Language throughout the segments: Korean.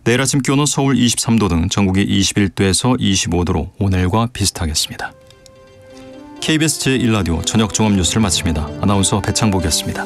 내일 아침 기온은 서울 23도 등 전국이 21도에서 25도로 오늘과 비슷하겠습니다. KBS 제1라디오 저녁 종합 뉴스를 마칩니다. 아나운서 배창복이었습니다.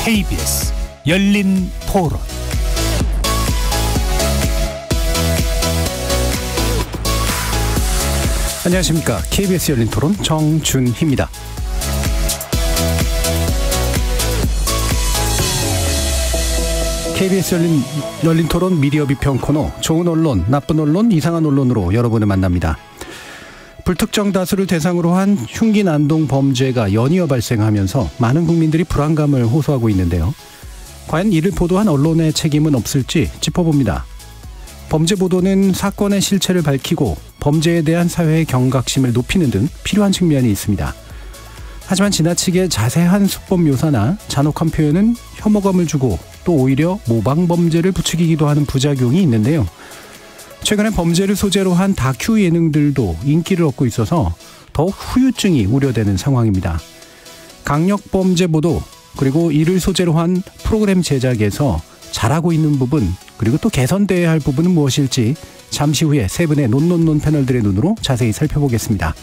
KBS 열린 토론. 안녕하십니까. KBS 열린 토론 정준희입니다. KBS 열린 토론 미디어 비평 코너, 좋은 언론, 나쁜 언론, 이상한 언론으로 여러분을 만납니다. 불특정 다수를 대상으로 한 흉기 난동 범죄가 연이어 발생하면서 많은 국민들이 불안감을 호소하고 있는데요. 과연 이를 보도한 언론의 책임은 없을지 짚어봅니다. 범죄 보도는 사건의 실체를 밝히고 범죄에 대한 사회의 경각심을 높이는 등 필요한 측면이 있습니다. 하지만 지나치게 자세한 수법 묘사나 잔혹한 표현은 혐오감을 주고 또 오히려 모방 범죄를 부추기기도 하는 부작용이 있는데요. 최근에 범죄를 소재로 한 다큐 예능들도 인기를 얻고 있어서 더욱 후유증이 우려되는 상황입니다. 강력범죄 보도 그리고 이를 소재로 한 프로그램 제작에서 잘하고 있는 부분 그리고 또 개선돼야 할 부분은 무엇일지 잠시 후에 세 분의 논논논 패널들의 눈으로 자세히 살펴보겠습니다.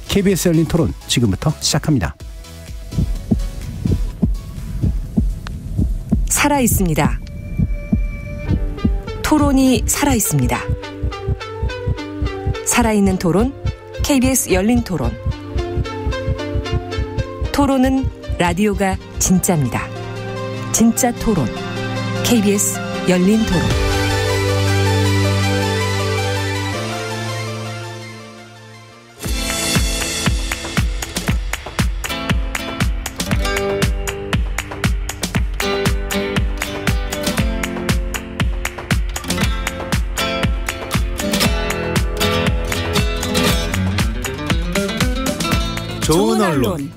KBS 열린 토론 지금부터 시작합니다. 살아있습니다. 토론이 살아있습니다. 살아있는 토론, KBS 열린 토론. 토론은 라디오가 진짜입니다. 진짜 토론, KBS 열린 토론. 좋은 언론,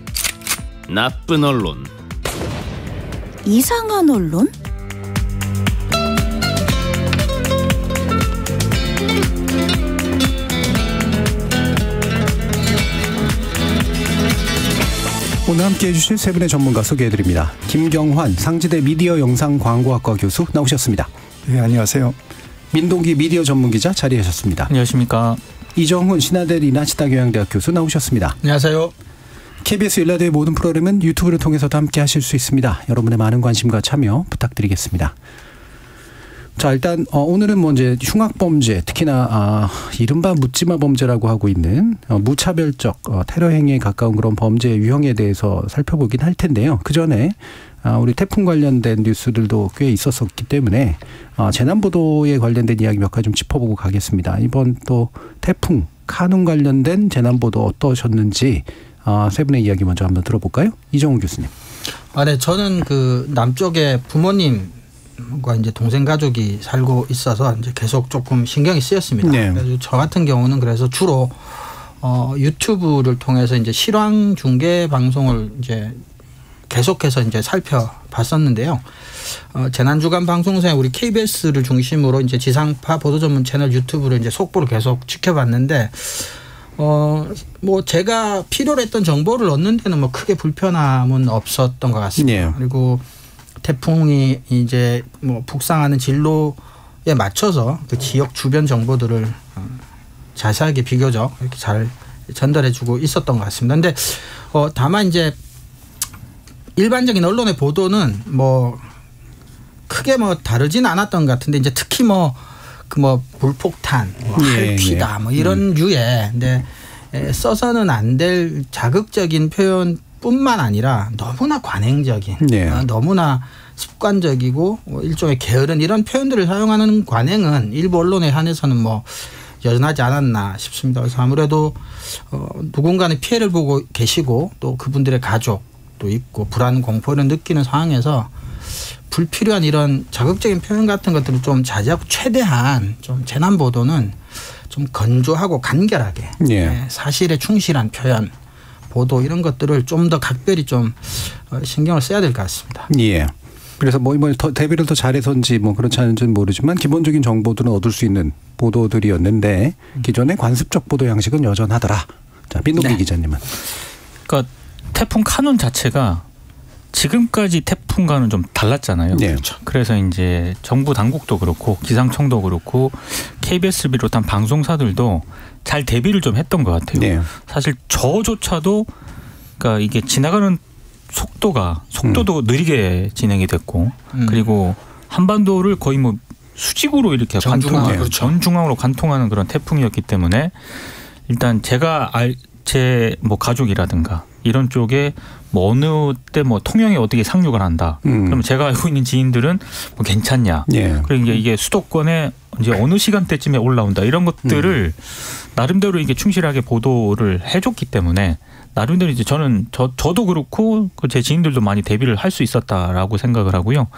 나쁜 언론, 이상한 언론? 오늘 함께해 주실 세 분의 전문가 소개해드립니다. 김경환 상지대 미디어 영상 광고학과 교수 나오셨습니다. 네, 안녕하세요. 민동기 미디어 전문기자 자리하셨습니다. 안녕하십니까. 이정훈 신하대 리나시타 교양대학 교수 나오셨습니다. 안녕하세요. KBS 1라디오의 모든 프로그램은 유튜브를 통해서도 함께 하실 수 있습니다. 여러분의 많은 관심과 참여 부탁드리겠습니다. 자, 일단 오늘은 이제 흉악범죄, 특히나 이른바 묻지마 범죄라고 하고 있는 무차별적 테러 행위에 가까운 그런 범죄 유형에 대해서 살펴보긴 할 텐데요. 그 전에 우리 태풍 관련된 뉴스들도 꽤 있었기 때문에 재난보도에 관련된 이야기 몇 가지 좀 짚어보고 가겠습니다. 이번 또 태풍, 카눈 관련된 재난보도 어떠셨는지 세 분의 이야기 먼저 한번 들어볼까요? 이정훈 교수님. 네, 저는 그 남쪽에 부모님과 이제 동생 가족이 살고 있어서 이제 계속 조금 신경이 쓰였습니다. 네. 그래서 저 같은 경우는 그래서 주로 유튜브를 통해서 이제 실황 중계 방송을 이제 계속해서 이제 살펴봤었는데요. 재난주간 방송사에 우리 KBS를 중심으로 이제 지상파 보도 전문 채널 유튜브를 이제 속보를 계속 지켜봤는데, 뭐 제가 필요로 했던 정보를 얻는 데는 뭐 크게 불편함은 없었던 것 같습니다. 네. 그리고 태풍이 이제 뭐 북상하는 진로에 맞춰서 그 지역 주변 정보들을 자세하게 비교적 이렇게 잘 전달해주고 있었던 것 같습니다. 그런데 다만 이제 일반적인 언론의 보도는 뭐 크게 뭐 다르진 않았던 것 같은데, 이제 특히 불폭탄, 할퀴다, 뭐 이런 류의, 근데 써서는 안 될 자극적인 표현뿐만 아니라 너무나 관행적인, 너무나 습관적이고 일종의 게으른 이런 표현들을 사용하는 관행은 일부 언론에 한해서는 뭐 여전하지 않았나 싶습니다. 그래서 아무래도 누군가는 피해를 보고 계시고 또 그분들의 가족도 있고 불안 공포를 느끼는 상황에서 불필요한 이런 자극적인 표현 같은 것들을 좀 자제하고 최대한 좀 재난 보도는 좀 건조하고 간결하게 예. 사실에 충실한 표현 보도 이런 것들을 좀 더 각별히 좀 신경을 써야 될 것 같습니다. 예. 그래서 뭐 이번에 대비를 더 잘해서인지 뭐 그렇지 않은지는 모르지만 기본적인 정보들은 얻을 수 있는 보도들이었는데 기존의 관습적 보도 양식은 여전하더라. 자, 민동기 기자님은. 그러니까 태풍 카눈 자체가 지금까지 태풍과는 좀 달랐잖아요. 네. 그래서 이제 정부 당국도 그렇고 기상청도 그렇고 KBS를 비롯한 방송사들도 잘 대비를 좀 했던 것 같아요. 네. 사실 저조차도 그러니까 이게 지나가는 속도도 느리게 진행이 됐고 그리고 한반도를 거의 뭐 수직으로 이렇게 전중앙으로 관통하는 그런 태풍이었기 때문에 일단 제 뭐 가족이라든가 이런 쪽에 뭐 어느 때 뭐 통영에 어떻게 상륙을 한다. 그러면 제가 알고 있는 지인들은 뭐 괜찮냐. 예. 그리고 이게 수도권에 이제 어느 시간대쯤에 올라온다. 이런 것들을 나름대로 이게 충실하게 보도를 해줬기 때문에 나름대로 이제 저도 그렇고 제 지인들도 많이 대비를 할 수 있었다라고 생각을 하고요.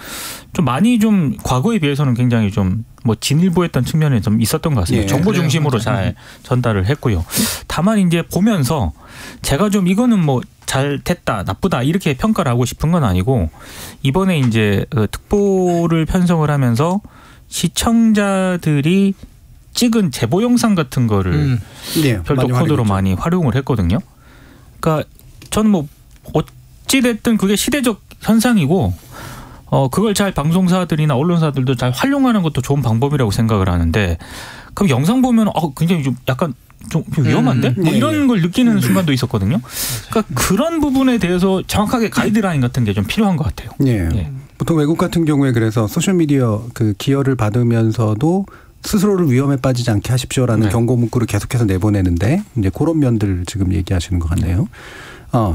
좀 많이 좀 과거에 비해서는 굉장히 좀 뭐 진일보했던 측면이 좀 있었던 것 같습니다. 예. 정보 중심으로 잘 전달을 했고요. 다만 이제 보면서 제가 좀 이거는 뭐 잘 됐다, 나쁘다 이렇게 평가를 하고 싶은 건 아니고 이번에 이제 특보를 편성을 하면서 시청자들이 찍은 제보 영상 같은 거를 예. 별도 코드로 많이 활용을 했거든요. 그러니까 저는 뭐 어찌 됐든 그게 시대적 현상이고 그걸 잘 방송사들이나 언론사들도 잘 활용하는 것도 좋은 방법이라고 생각을 하는데 그럼 영상 보면 굉장히 좀 약간 좀 위험한데? 뭐 이런 걸 느끼는 순간도 있었거든요. 그러니까 그런 부분에 대해서 정확하게 가이드라인 같은 게 좀 필요한 것 같아요. 예. 예. 보통 외국 같은 경우에 그래서 소셜미디어 그 기여를 받으면서도 스스로를 위험에 빠지지 않게 하십시오라는 네. 경고 문구를 계속해서 내보내는데 이제 그런 면들을 지금 얘기하시는 것 같네요.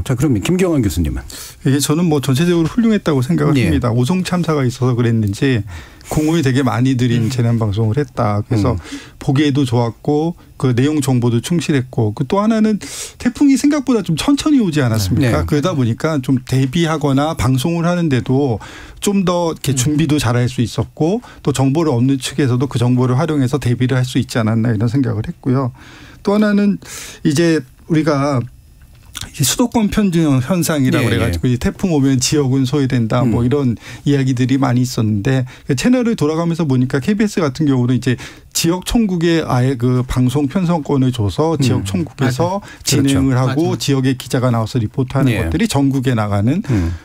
자, 그럼 김경환 교수님은? 이게 저는 뭐 전체적으로 훌륭했다고 생각을 합니다. 오송 참사가 있어서 그랬는지 공을 되게 많이 들인 재난 방송을 했다. 그래서 보기에도 좋았고 그 내용 정보도 충실했고 그 또 하나는 태풍이 생각보다 좀 천천히 오지 않았습니까? 네. 그러다 보니까 좀 대비하거나 방송을 하는데도 좀 더 이렇게 준비도 잘할 수 있었고 또 정보를 얻는 측에서도 그 정보를 활용해서 대비를 할 수 있지 않았나 이런 생각을 했고요. 또 하나는 이제 우리가 수도권 편중 현상이라고 그래가지고 태풍 오면 지역은 소외된다 뭐 이런 이야기들이 많이 있었는데 채널을 돌아가면서 보니까 KBS 같은 경우는 이제 지역 천국에 아예 그 방송 편성권을 줘서 지역 천국에서 진행을 그렇죠. 하고 지역의 기자가 나와서 리포트하는 것들이 전국에 나가는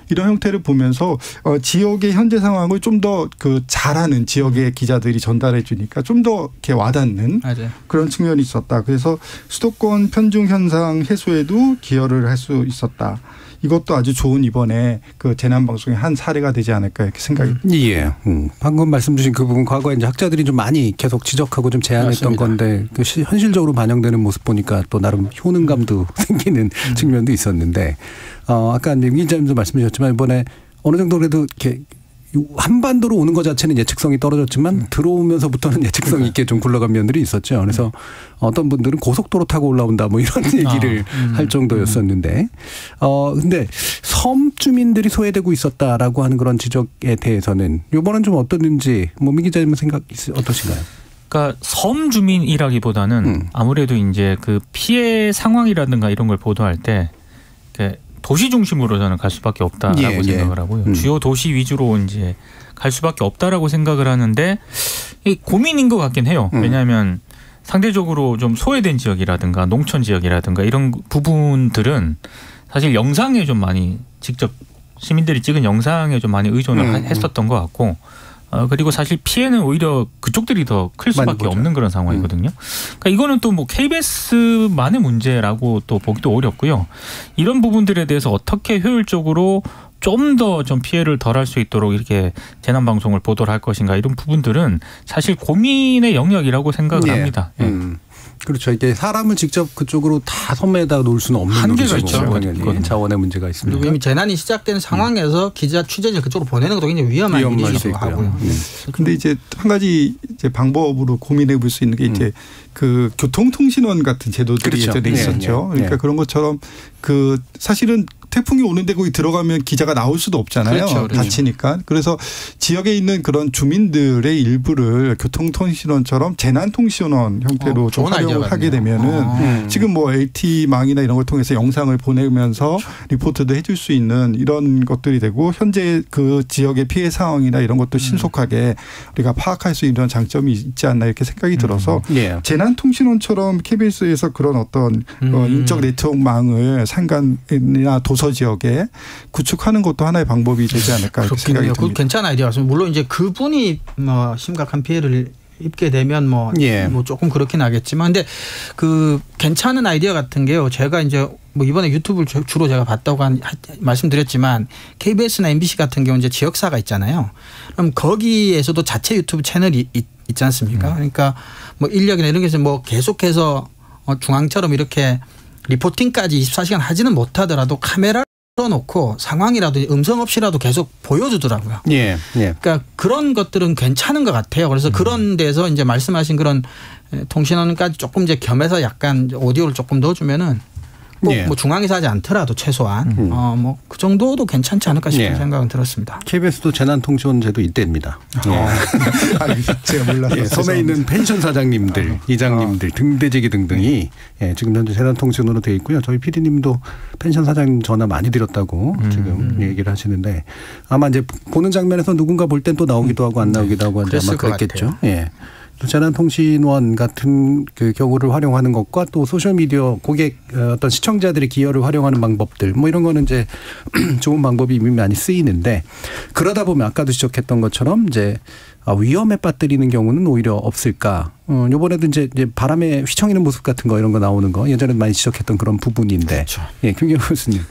이런 형태를 보면서 지역의 현재 상황을 좀 더 그 잘하는 지역의 기자들이 전달해 주니까 좀 더 이렇게 와닿는 그런 측면이 있었다. 그래서 수도권 편중 현상 해소에도 기여를 할 수 있었다. 이것도 아주 좋은 이번에 그 재난 방송의 한 사례가 되지 않을까 이렇게 생각이 듭니다. 예. 방금 말씀 주신 그 부분 과거에 이제 학자들이 좀 많이 계속 지적하고 좀 제안했던 맞습니다. 건데 그 현실적으로 반영되는 모습 보니까 또 나름 효능감도 생기는 측면도 있었는데 아까 임 기자님도 말씀 주셨지만 이번에 어느 정도 그래도 이렇게 한반도로 오는 것 자체는 예측성이 떨어졌지만 들어오면서부터는 예측성 있게 좀 굴러간 면들이 있었죠. 그래서 어떤 분들은 고속도로 타고 올라온다 뭐 이런 얘기를 할 정도였었는데 근데 섬 주민들이 소외되고 있었다라고 하는 그런 지적에 대해서는 이번엔 좀 어떻는지 뭐 민 기자님 생각 어떠신가요? 그러니까 섬 주민이라기보다는 아무래도 이제 그 피해 상황이라든가 이런 걸 보도할 때 도시 중심으로 저는 갈 수밖에 없다라고 생각을 하고요. 주요 도시 위주로 이제 갈 수밖에 없다라고 생각을 하는데 고민인 것 같긴 해요. 왜냐하면 상대적으로 좀 소외된 지역이라든가 농촌 지역이라든가 이런 부분들은 사실 영상에 좀 많이 직접 시민들이 찍은 영상에 좀 많이 의존을 했었던 것 같고 그리고 사실 피해는 오히려 그쪽들이 더 클 수밖에 없는 그런 상황이거든요. 그러니까 이거는 또 뭐 KBS만의 문제라고 또 보기도 어렵고요. 이런 부분들에 대해서 어떻게 효율적으로 좀 더 좀 피해를 덜할 수 있도록 이렇게 재난 방송을 보도를 할 것인가 이런 부분들은 사실 고민의 영역이라고 생각을 합니다. 그렇죠. 이게 사람을 직접 그쪽으로 다 섬에다 놓을 수는 없는 한계가 있죠. 당연히 자원의 문제가 있습니다. 그리고 이미 재난이 시작된 상황에서 기자 취재진을 그쪽으로 보내는 것도 굉장히 위험한 일이기도 하고요. 근데 이제 한 가지 이제 방법으로 고민해 볼 수 있는 게 이제 그 교통통신원 같은 제도들이 그렇죠. 예전에 있었죠. 그러니까 그런 것처럼 그 사실은 태풍이 오는데 거기 들어가면 기자가 나올 수도 없잖아요. 그렇죠. 다치니까. 그래서 지역에 있는 그런 주민들의 일부를 교통통신원처럼 재난통신원 형태로 좀 활용을 하게 되면은 지금 뭐 LT망이나 이런 걸 통해서 영상을 보내면서 리포트도 해줄 수 있는 이런 것들이 되고 현재 그 지역의 피해 상황이나 이런 것도 신속하게 우리가 파악할 수 있는 장점이 있지 않나 이렇게 생각이 들어서 재난통신원처럼 KBS에서 그런 어떤 인적 네트워크망을 산간이나 도서 지역에 구축하는 것도 하나의 방법이 되지 않을까 이렇게 생각이 듭니다. 괜찮은 아이디어 같습니다. 물론 이제 그분이 뭐 심각한 피해를 입게 되면 뭐 조금 그렇긴 하겠지만, 근데 그 괜찮은 아이디어 같은 게요. 제가 이제 뭐 이번에 유튜브를 주로 제가 봤다고 말씀드렸지만 KBS나 MBC 같은 경우 이제 지역사가 있잖아요. 그럼 거기에서도 자체 유튜브 채널이 있지 않습니까? 그러니까 뭐 인력이나 이런 게서 뭐 계속해서 중앙처럼 이렇게 리포팅까지 24시간 하지는 못하더라도 카메라를 놓고 상황이라도 음성 없이라도 계속 보여주더라고요. 그러니까 그런 것들은 괜찮은 것 같아요. 그래서 그런 데서 이제 말씀하신 그런 통신원까지 조금 이제 겸해서 약간 오디오를 조금 넣어주면은 뭐 중앙에서 하지 않더라도 최소한 뭐 그 정도도 괜찮지 않을까 싶은 생각은 들었습니다. KBS도 재난통신원제도 이때입니다. 제가 몰라서 섬에 있는 펜션 사장님들, 이장님들, 등대지기 등등이 지금 현재 재난통신원으로 되어 있고요. 저희 PD님도 펜션 사장님 전화 많이 드렸다고 지금 얘기를 하시는데 아마 이제 보는 장면에서 누군가 볼 땐 또 나오기도 하고 안 나오기도 하고 아마 그랬겠죠. 재난통신원 같은 그 경우를 활용하는 것과 또 소셜미디어 고객 어떤 시청자들의 기여를 활용하는 방법들 뭐 이런 거는 이제 좋은 방법이 이미 많이 쓰이는데 그러다 보면 아까도 지적했던 것처럼 이제 위험에 빠뜨리는 경우는 오히려 없을까. 요번에도 이제 바람에 휘청이는 모습 같은 거 이런 거 나오는 거 예전에 많이 지적했던 그런 부분인데. 그렇죠. 김경호 교수님.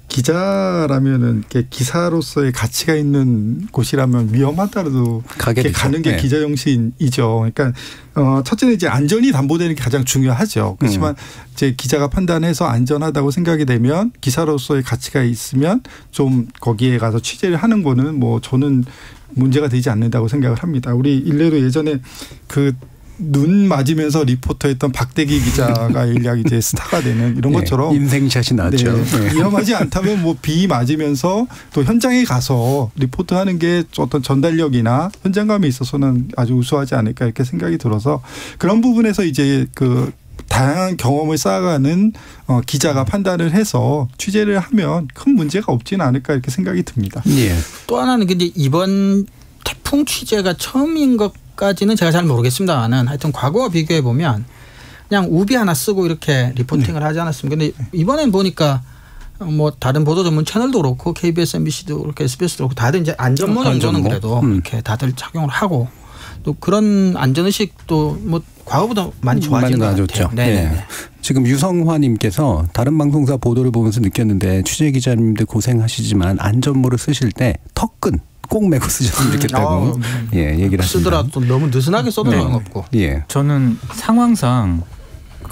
기자라면은 기사로서의 가치가 있는 곳이라면 위험하다라도 가는 게 기자 정신이죠. 그러니까 첫째는 이제 안전이 담보되는 게 가장 중요하죠. 그렇지만 이제 기자가 판단해서 안전하다고 생각이 되면 기사로서의 가치가 있으면 좀 거기에 가서 취재를 하는 거는 뭐 저는 문제가 되지 않는다고 생각을 합니다. 우리 일례로 예전에 눈 맞으면서 리포터했던 박대기 기자가 일약 이제 스타가 되는 이런 것처럼 인생샷이 나죠. 위험하지 않다면 뭐 비 맞으면서 또 현장에 가서 리포트하는 게 어떤 전달력이나 현장감에 있어서는 아주 우수하지 않을까 이렇게 생각이 들어서 그런 부분에서 이제 그 다양한 경험을 쌓아가는 기자가 판단을 해서 취재를 하면 큰 문제가 없지는 않을까 이렇게 생각이 듭니다. 또 하나는 근데 이번 태풍 취재가 처음인 것까지는 제가 잘 모르겠습니다만은 하여튼 과거와 비교해 보면 그냥 우비 하나 쓰고 이렇게 리포팅을 하지 않았습니까? 근데 이번엔 보니까 뭐 다른 보도 전문 채널도 그렇고 KBS, MBC도 그렇고 SBS도 그렇고 다들 이제 안전모 정도는 그래도 이렇게 다들 착용을 하고 또 그런 안전의식도 뭐 과거보다 많이 좋아진 것 같아요. 네. 지금 유성화님께서 다른 방송사 보도를 보면서 느꼈는데 취재 기자님들 고생하시지만 안전모를 쓰실 때 턱끈 꼭 메고 쓰셨으면 좋겠다고 얘기를 하십니다. 쓰더라도 너무 느슨하게 써도 상관없고. 저는 상황상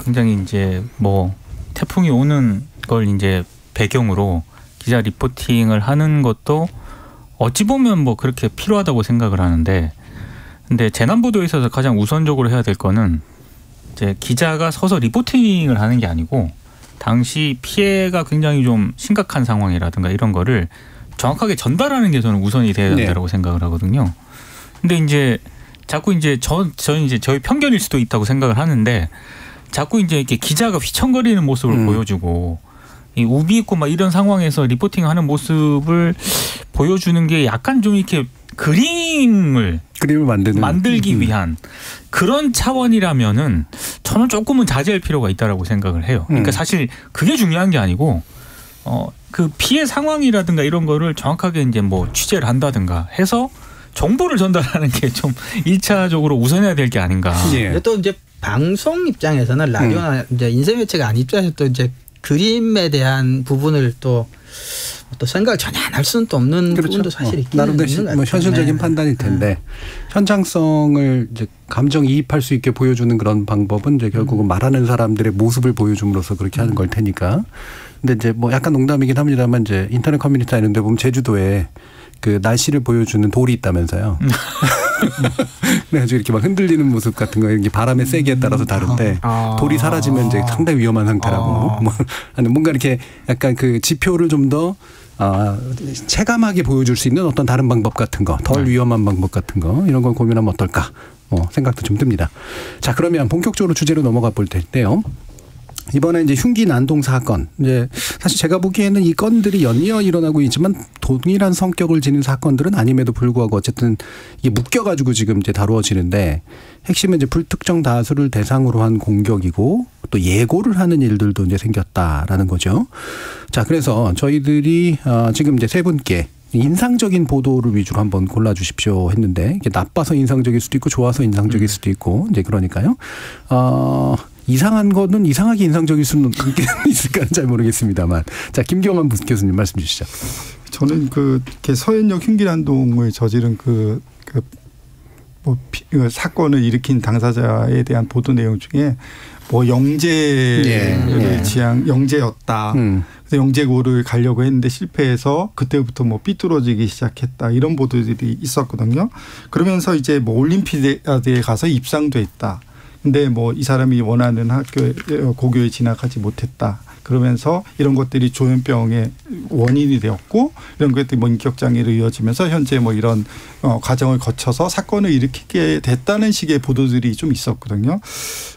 굉장히 이제 뭐 태풍이 오는 걸 이제 배경으로 기자 리포팅을 하는 것도 어찌 보면 뭐 그렇게 필요하다고 생각을 하는데 근데 재난보도에 있어서 가장 우선적으로 해야 될 거는 이제 기자가 서서 리포팅을 하는 게 아니고 당시 피해가 굉장히 좀 심각한 상황이라든가 이런 거를 정확하게 전달하는 게 저는 우선이 돼야 된다고 생각을 하거든요. 근데 이제 자꾸 이제 저는 이제 저희 편견일 수도 있다고 생각을 하는데 자꾸 이제 이렇게 기자가 휘청거리는 모습을 보여주고 이 우비 입고 막 이런 상황에서 리포팅하는 모습을 보여주는 게 약간 좀 이렇게 그림을 만들기 위한 그런 차원이라면은 저는 조금은 자제할 필요가 있다라고 생각을 해요. 그러니까 사실 그게 중요한 게 아니고 그 피해 상황이라든가 이런 거를 정확하게 이제 뭐 취재를 한다든가 해서 정보를 전달하는 게 좀 1차적으로 우선해야 될 게 아닌가. 또 이제 방송 입장에서는 라디오나 이제 인쇄매체가 아닌 입장에서 또 이제 그림에 대한 부분을 또 생각을 전혀 안 할 수는 또 없는 그렇죠. 부분도 사실 있긴 나름대로 있는 것 같아요. 뭐 현실적인 판단일 텐데 현장성을 이제 감정이입할 수 있게 보여주는 그런 방법은 이제 결국은 말하는 사람들의 모습을 보여줌으로써 그렇게 하는 걸 테니까. 근데 이제 뭐 약간 농담이긴 합니다만 이제 인터넷 커뮤니티 이런 데 보면 제주도에 그 날씨를 보여주는 돌이 있다면서요. 그래가지고 이렇게 막 흔들리는 모습 같은 거 이게 바람의 세기에 따라서 다른데 돌이 사라지면 이제 상당히 위험한 상태라고. 뭔가 이렇게 약간 그 지표를 좀 더 체감하게 보여줄 수 있는 어떤 다른 방법 같은 거, 덜 위험한 방법 같은 거 이런 걸 고민하면 어떨까 생각도 좀 듭니다. 자, 그러면 본격적으로 주제로 넘어가 볼 텐데요. 이번에 이제 흉기 난동 사건. 이제 사실 제가 보기에는 이 건들이 연이어 일어나고 있지만 동일한 성격을 지닌 사건들은 아님에도 불구하고 어쨌든 이게 묶여가지고 지금 이제 다루어지는데 핵심은 이제 불특정 다수를 대상으로 한 공격이고 또 예고를 하는 일들도 이제 생겼다라는 거죠. 자, 그래서 저희들이 지금 이제 세 분께 인상적인 보도를 위주로 한번 골라주십시오 했는데 이게 나빠서 인상적일 수도 있고 좋아서 인상적일 수도 있고 이제 그러니까요. 이상한 거는 이상하게 인상적일 수는 있을까는 잘 모르겠습니다만. 자, 김경환 교수님 말씀 주시죠. 저는 서현역 흉기난동을 저지른 사건을 일으킨 당사자에 대한 보도 내용 중에 영재를 영재였다. 그래서 영재고를 가려고 했는데 실패해서 그때부터 삐뚤어지기 시작했다. 이런 보도들이 있었거든요. 그러면서 이제 올림피아드에 가서 입상도 했다. 근데 이 사람이 원하는 고교에 진학하지 못했다. 그러면서 이런 것들이 조현병의 원인이 되었고 이런 것들이 인격장애로 이어지면서 현재 이런 과정을 거쳐서 사건을 일으키게 됐다는 식의 보도들이 좀 있었거든요.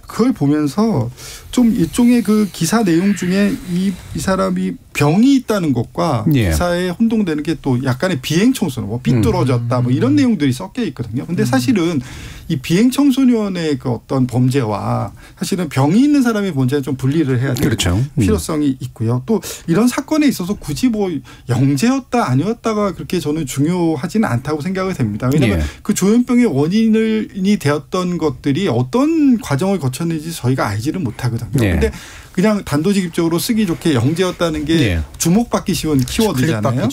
그걸 보면서 좀 일종의 그 기사 내용 중에 이 사람이 병이 있다는 것과 기사에 혼동되는 게 또 약간의 비행 청소년, 삐뚤어졌다 이런 내용들이 섞여 있거든요. 근데 사실은 이 비행 청소년의 그 어떤 범죄와 사실은 병이 있는 사람의 범죄는 좀 분리를 해야 되는 그렇죠. 필요성이 있고요. 또 이런 사건에 있어서 굳이 영재였다 아니었다가 그렇게 저는 중요하지는 않다고 생각이 됩니다. 왜냐하면 그 조현병의 원인이 되었던 것들이 어떤 과정을 거쳤는지 저희가 알지를 못하거든요. 그런데 그냥 단도직입적으로 쓰기 좋게 영재였다는 게 주목받기 쉬운 키워드잖아요.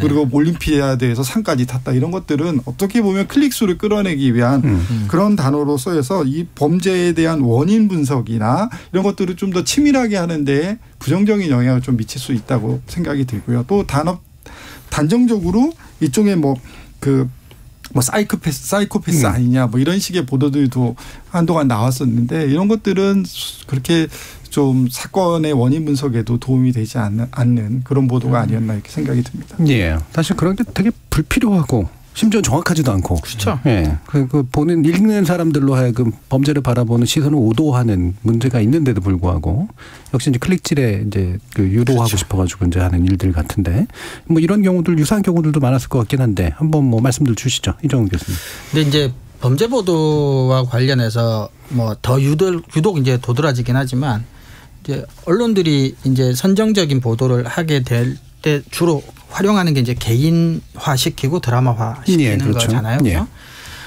그리고 올림피아드에서 상까지 탔다. 이런 것들은 어떻게 보면 클릭수를 끌어내기 위한 그런 단어로 쓰여서 이 범죄에 대한 원인 분석이나 이런 것들을 좀 더 치밀하게 하는데 부정적인 영향을 좀 미칠 수 있다고 생각이 들고요. 또 단정적으로 일종의 사이코패스 아니냐 이런 식의 보도들도 한동안 나왔었는데 이런 것들은 그렇게 좀 사건의 원인 분석에도 도움이 되지 않는 그런 보도가 아니었나 이렇게 생각이 듭니다. 예, 사실 그런 게 되게 불필요하고 심지어 정확하지도 않고. 그렇죠. 예, 읽는 사람들로 하여금 범죄를 바라보는 시선을 오도하는 문제가 있는데도 불구하고 역시 이제 클릭질에 이제 유도하고 싶어가지고 이제 하는 일들 같은데 이런 경우들 유사한 경우들도 많았을 것 같긴 한데 한번 말씀들 주시죠, 이정훈 교수님. 근데 이제 범죄 보도와 관련해서 더 유독 이제 도드라지긴 하지만 이제 언론들이 이제 선정적인 보도를 하게 될 때 주로 활용하는 게 이제 개인화시키고 드라마화시키는 거잖아요.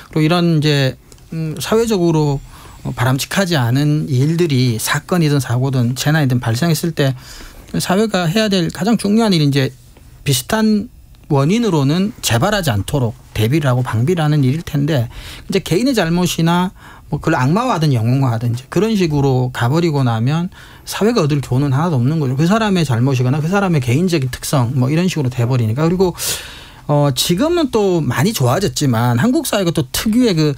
그리고 이런 이제 사회적으로 바람직하지 않은 일들이 사건이든 사고든 재난이든 발생했을 때 사회가 해야 될 가장 중요한 일이 이제 비슷한 원인으로는 재발하지 않도록 대비를 하고 방비를 하는 일일 텐데 이제 개인의 잘못이나 그걸 악마화하든 영웅화하든 이제 그런 식으로 가버리고 나면 사회가 얻을 교훈은 하나도 없는 거죠. 그 사람의 잘못이거나 그 사람의 개인적인 특성 이런 식으로 돼버리니까. 그리고 지금은 또 많이 좋아졌지만 한국 사회가 또 특유의 그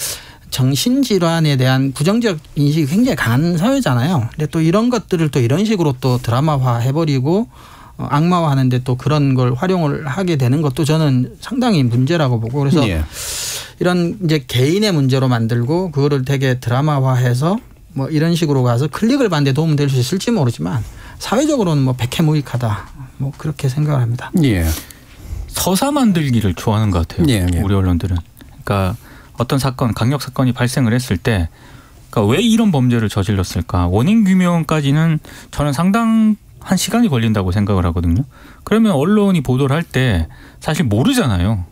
정신질환에 대한 부정적 인식이 굉장히 강한 사회잖아요. 근데 또 이런 것들을 또 이런 식으로 또 드라마화 해버리고 악마화하는데 또 그런 걸 활용을 하게 되는 것도 저는 상당히 문제라고 보고 그래서 이런 이제 개인의 문제로 만들고 그거를 되게 드라마화해서 이런 식으로 가서 클릭을 받는 데 도움은 될 수 있을지 모르지만 사회적으로는 백해무익하다 그렇게 생각을 합니다. 서사 만들기를 좋아하는 것 같아요. 우리 언론들은. 그러니까 어떤 사건, 강력 사건이 발생을 했을 때 그러니까 왜 이런 범죄를 저질렀을까? 원인 규명까지는 저는 상당한 시간이 걸린다고 생각을 하거든요. 그러면 언론이 보도를 할 때 사실 모르잖아요.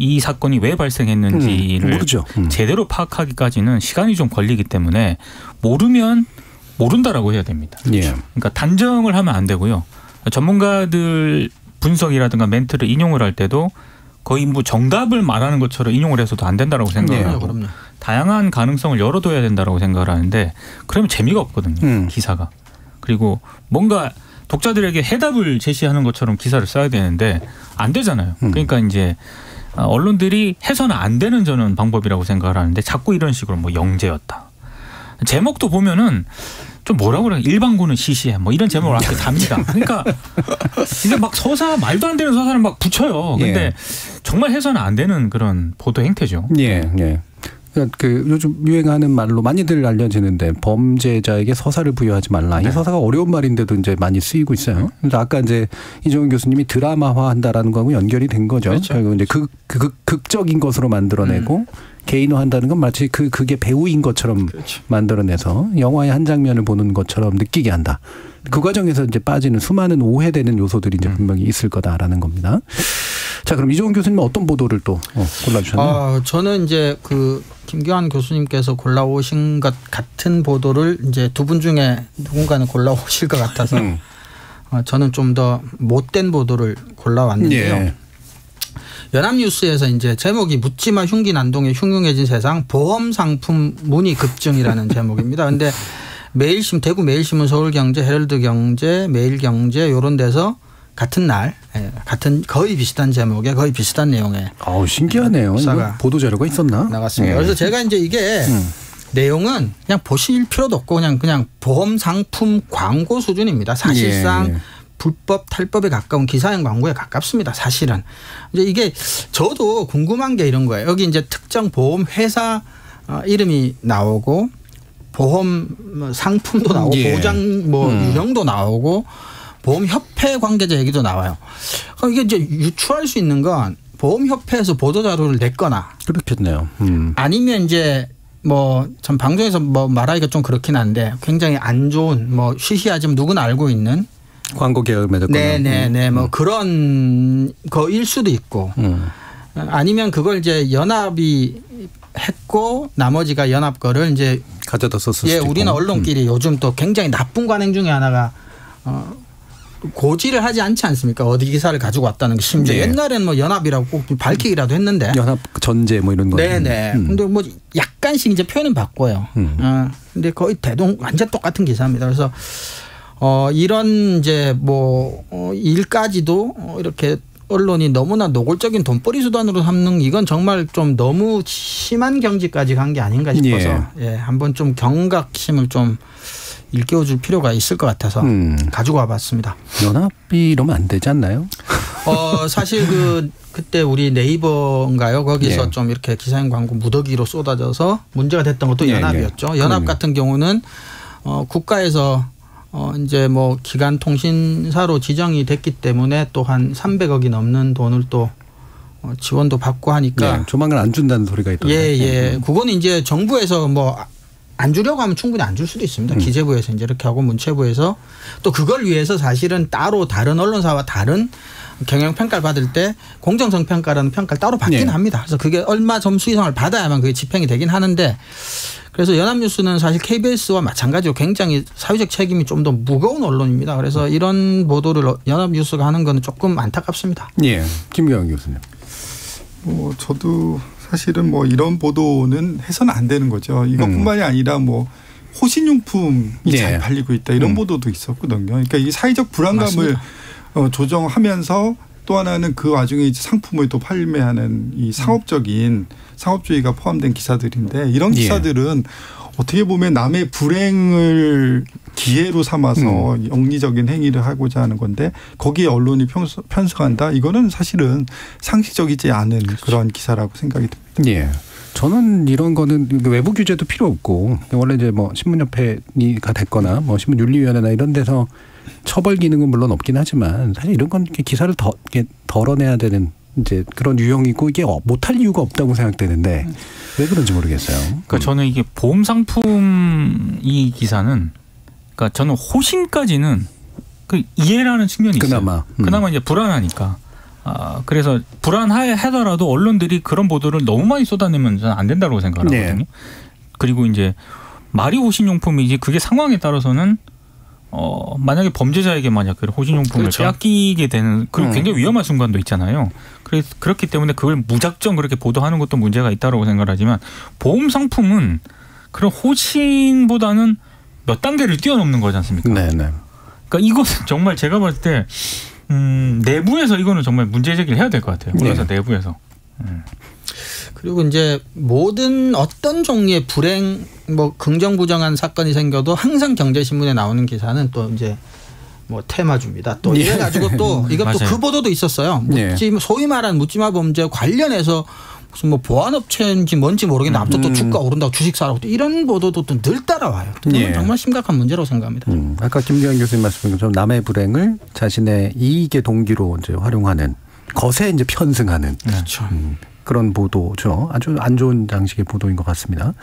이 사건이 왜 발생했는지를 모르죠. 제대로 파악하기까지는 시간이 좀 걸리기 때문에 모르면 모른다라고 해야 됩니다. 예. 그러니까 단정을 하면 안 되고요. 전문가들 분석이라든가 멘트를 인용을 할 때도 거의 뭐 정답을 말하는 것처럼 인용을 해서도 안 된다라고 생각을 하고 그럼요. 다양한 가능성을 열어둬야 된다라고 생각을 하는데 그러면 재미가 없거든요. 기사가. 그리고 뭔가 독자들에게 해답을 제시하는 것처럼 기사를 써야 되는데 안 되잖아요. 그러니까 이제 언론들이 해서는 안 되는 저는 방법이라고 생각을 하는데 자꾸 이런 식으로 뭐 영재였다. 제목도 보면은 좀 뭐라고 그래 일반고는 시시해 뭐 이런 제목을 이렇게 답니다. 그러니까 이제 막 서사 말도 안 되는 서사를 막 붙여요. 근데 예. 정말 해서는 안 되는 그런 보도 행태죠. 예, 예. 그 요즘 유행하는 말로 많이들 알려지는데 범죄자에게 서사를 부여하지 말라. 네. 이 서사가 어려운 말인데도 이제 많이 쓰이고 있어요. 그래서 아까 이제 이종훈 교수님이 드라마화한다라는 거하고 연결이 된 거죠. 그렇죠. 결국 이제 극적인 것으로 만들어내고 개인화한다는 건 마치 그게 배우인 것처럼 그렇죠. 만들어내서 영화의 한 장면을 보는 것처럼 느끼게 한다. 그 과정에서 이제 빠지는 수많은 오해되는 요소들이 이제 분명히 있을 거다라는 겁니다. 자, 그럼 이종훈 교수님은 어떤 보도를 또 골라주셨나요? 저는 이제 그 김기환 교수님께서 골라오신 것 같은 보도를 이제 두 분 중에 누군가는 골라오실 것 같아서 저는 좀 더 못된 보도를 골라왔는데요. 예. 연합뉴스에서 이제 제목이 묻지마 흉기 난동에 흉흉해진 세상 보험 상품 문의 급증이라는 제목입니다. 근데 매일신 대구 매일신문 서울경제 헤럴드경제 매일경제 이런 데서 같은 날 같은 거의 비슷한 제목에 거의 비슷한 내용에 신기하네요. 기사가 보도 자료가 있었나? 나갔습니다. 그래서 제가 이제 이게 내용은 그냥 보실 필요도 없고 그냥 보험 상품 광고 수준입니다. 사실상 예. 불법 탈법에 가까운 기사형 광고에 가깝습니다. 사실은 이제 이게 저도 궁금한 게 이런 거예요. 여기 이제 특정 보험 회사 이름이 나오고 보험 상품도 나오고 예. 보장 뭐 유형도 나오고 보험협회 관계자 얘기도 나와요. 그럼 이게 이제 유추할 수 있는 건 보험협회에서 보도자료를 냈거나 그렇겠네요. 아니면 이제 뭐 전 방송에서 뭐 말하기가 좀 그렇긴 한데 굉장히 안 좋은 뭐 시시하지만 누구나 알고 있는 광고 계열 매듭. 네네네 뭐 그런 거일 수도 있고 아니면 그걸 이제 연합이 했고 나머지가 연합 거를 이제 가져다 썼을 수도 예, 있고. 우리는 언론끼리 요즘 또 굉장히 나쁜 관행 중에 하나가 고지를 하지 않지 않습니까? 어디 기사를 가지고 왔다는 게 심지어 예. 옛날에는 뭐 연합이라고 꼭 밝히기라도 했는데. 연합 전제 뭐 이런 거. 네네. 근데 뭐 약간씩 이제 표현은 바꿔요. 근데 거의 완전 똑같은 기사입니다. 그래서 이런 이제 뭐 일까지도 이렇게 언론이 너무나 노골적인 돈벌이 수단으로 삼는 이건 정말 좀 너무 심한 경지까지 간 게 아닌가 싶어서 예, 한번 좀 경각심을 좀 일깨워줄 필요가 있을 것 같아서 가지고 와봤습니다. 연합이 이러면 안 되지 않나요? 사실 그때 우리 네이버인가요? 거기서 예. 좀 이렇게 기사형 광고 무더기로 쏟아져서 문제가 됐던 것도 예, 연합이었죠. 예. 연합 같은 경우는 국가에서 이제 뭐 기간 통신사로 지정이 됐기 때문에 또 한 300억이 넘는 돈을 또 지원도 받고 하니까 조만간 안 준다는 소리가 있던데. 예. 그거는 이제 정부에서 뭐 안 주려고 하면 충분히 안 줄 수도 있습니다. 기재부에서 이제 이렇게 하고 문체부에서 또 그걸 위해서 사실은 따로 다른 언론사와 다른 경영평가를 받을 때 공정성 평가라는 평가를 따로 받긴 합니다. 그래서 그게 얼마 점수 이상을 받아야만 그게 집행이 되긴 하는데 그래서 연합뉴스는 사실 KBS와 마찬가지로 굉장히 사회적 책임이 좀 더 무거운 언론입니다. 그래서 이런 보도를 연합뉴스가 하는 건 조금 안타깝습니다. 예, 김경환 교수님. 저도 사실은 뭐 이런 보도는 해서는 안 되는 거죠. 이것뿐만이 아니라 뭐 호신용품이 잘 팔리고 있다 이런 보도도 있었거든요. 그러니까 이 사회적 불안감을 조정하면서 또 하나는 그 와중에 이제 상품을 또 판매하는 이 상업주의가 포함된 기사들인데 이런 기사들은 어떻게 보면 남의 불행을 기회로 삼아서 영리적인 행위를 하고자 하는 건데 거기에 언론이 편승한다. 이거는 사실은 상식적이지 않은 그런 기사라고 생각이 듭니다. 예. 저는 이런 거는 외부 규제도 필요 없고 원래 이제 뭐 신문협회가 됐거나 뭐 신문윤리위원회나 이런 데서 처벌 기능은 물론 없긴 하지만 사실 이런 건 기사를 덜어내야 되는 이제 그런 유형이고 이게 못할 이유가 없다고 생각되는데 왜 그런지 모르겠어요. 그러니까 저는 이게 보험 상품 이 기사는 그러니까 저는 호신까지는 그 이해라는 측면이 있어요. 그나마 이제 불안하니까. 그래서 불안하더라도 언론들이 그런 보도를 너무 많이 쏟아내면 저는 안 된다고 생각하거든요. 그리고 이제 말이 호신용품이지 그게 상황에 따라서는 만약에 범죄자에게 만약 그 호신용품을 그렇죠. 빼앗기게 되는 그런 굉장히 위험한 순간도 있잖아요. 그래서 그렇기 때문에 그걸 무작정 그렇게 보도하는 것도 문제가 있다고 생각하지만 보험 상품은 그런 호신보다는 몇 단계를 뛰어넘는 거지 않습니까? 네네. 그러니까 이것은 정말 제가 봤을 때 내부에서 이거는 정말 문제 제기를 해야 될 것 같아요. 그래서 내부에서. 그리고 이제 모든 어떤 종류의 불행 뭐 긍정부정한 사건이 생겨도 항상 경제신문에 나오는 기사는 또 이제 뭐 테마주입니다. 또 이래가지고 또 이것도 그 보도도 있었어요. 소위 말하는 묻지마 범죄 관련해서 무슨 뭐 보안업체인지 뭔지 모르겠는데 아무튼 또 주가 오른다고 주식 사라고 또 이런 보도도 또 늘 따라와요. 정말 심각한 문제라고 생각합니다. 아까 김기현 교수님 말씀하신 것처럼 남의 불행을 자신의 이익의 동기로 이제 활용하는 것에 이제 편승하는 그렇죠. 그런 보도죠. 아주 안 좋은 장식의 보도인 것 같습니다.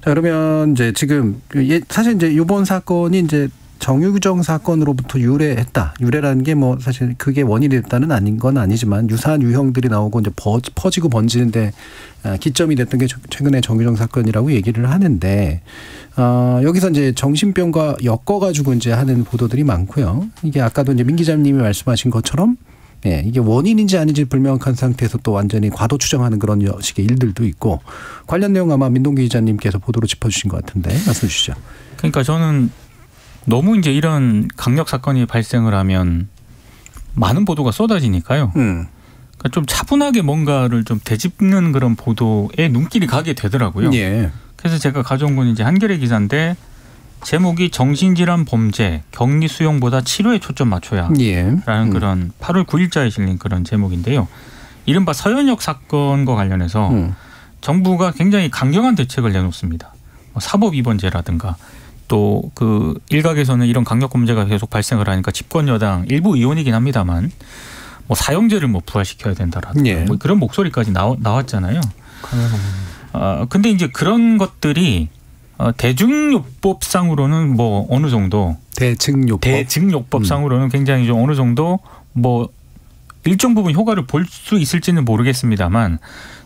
자, 그러면 이제 지금 사실 이제 이번 사건이 이제 정유정 사건으로부터 유래했다. 유래라는 게 뭐 사실 그게 원인이 됐다는 아닌 건 아니지만 유사한 유형들이 나오고 이제 퍼지고 번지는데 기점이 됐던 게 최근에 정유정 사건이라고 얘기를 하는데 여기서 이제 정신병과 엮어가지고 이제 하는 보도들이 많고요. 이게 아까도 이제 민 기자님이 말씀하신 것처럼 이게 원인인지 아닌지 불명확한 상태에서 또 완전히 과도 추정하는 그런 식의 일들도 있고 관련 내용 아마 민동기 기자님께서 보도로 짚어주신 것 같은데 말씀 주시죠. 그러니까 저는 너무 이제 이런 강력 사건이 발생을 하면 많은 보도가 쏟아지니까요. 그러니까 좀 차분하게 뭔가를 좀 되짚는 그런 보도에 눈길이 가게 되더라고요. 그래서 제가 가져온 건 이제 한겨레 기사인데 제목이 정신질환 범죄 격리 수용보다 치료에 초점 맞춰야 라는 그런 8월 9일자에 실린 그런 제목인데요. 이른바 서현역 사건과 관련해서 정부가 굉장히 강경한 대책을 내놓습니다. 사법 입원제라든가 또 그 일각에서는 이런 강력 범죄가 계속 발생을 하니까 집권 여당 일부 의원이긴 합니다만 뭐 사형제를 뭐 부활시켜야 된다라든가 뭐 그런 목소리까지 나왔잖아요. 근데 이제 그런 것들이 대중요법상으로는 뭐 어느 정도 대증요법상으로는 굉장히 좀 어느 정도 뭐 일정 부분 효과를 볼 수 있을지는 모르겠습니다만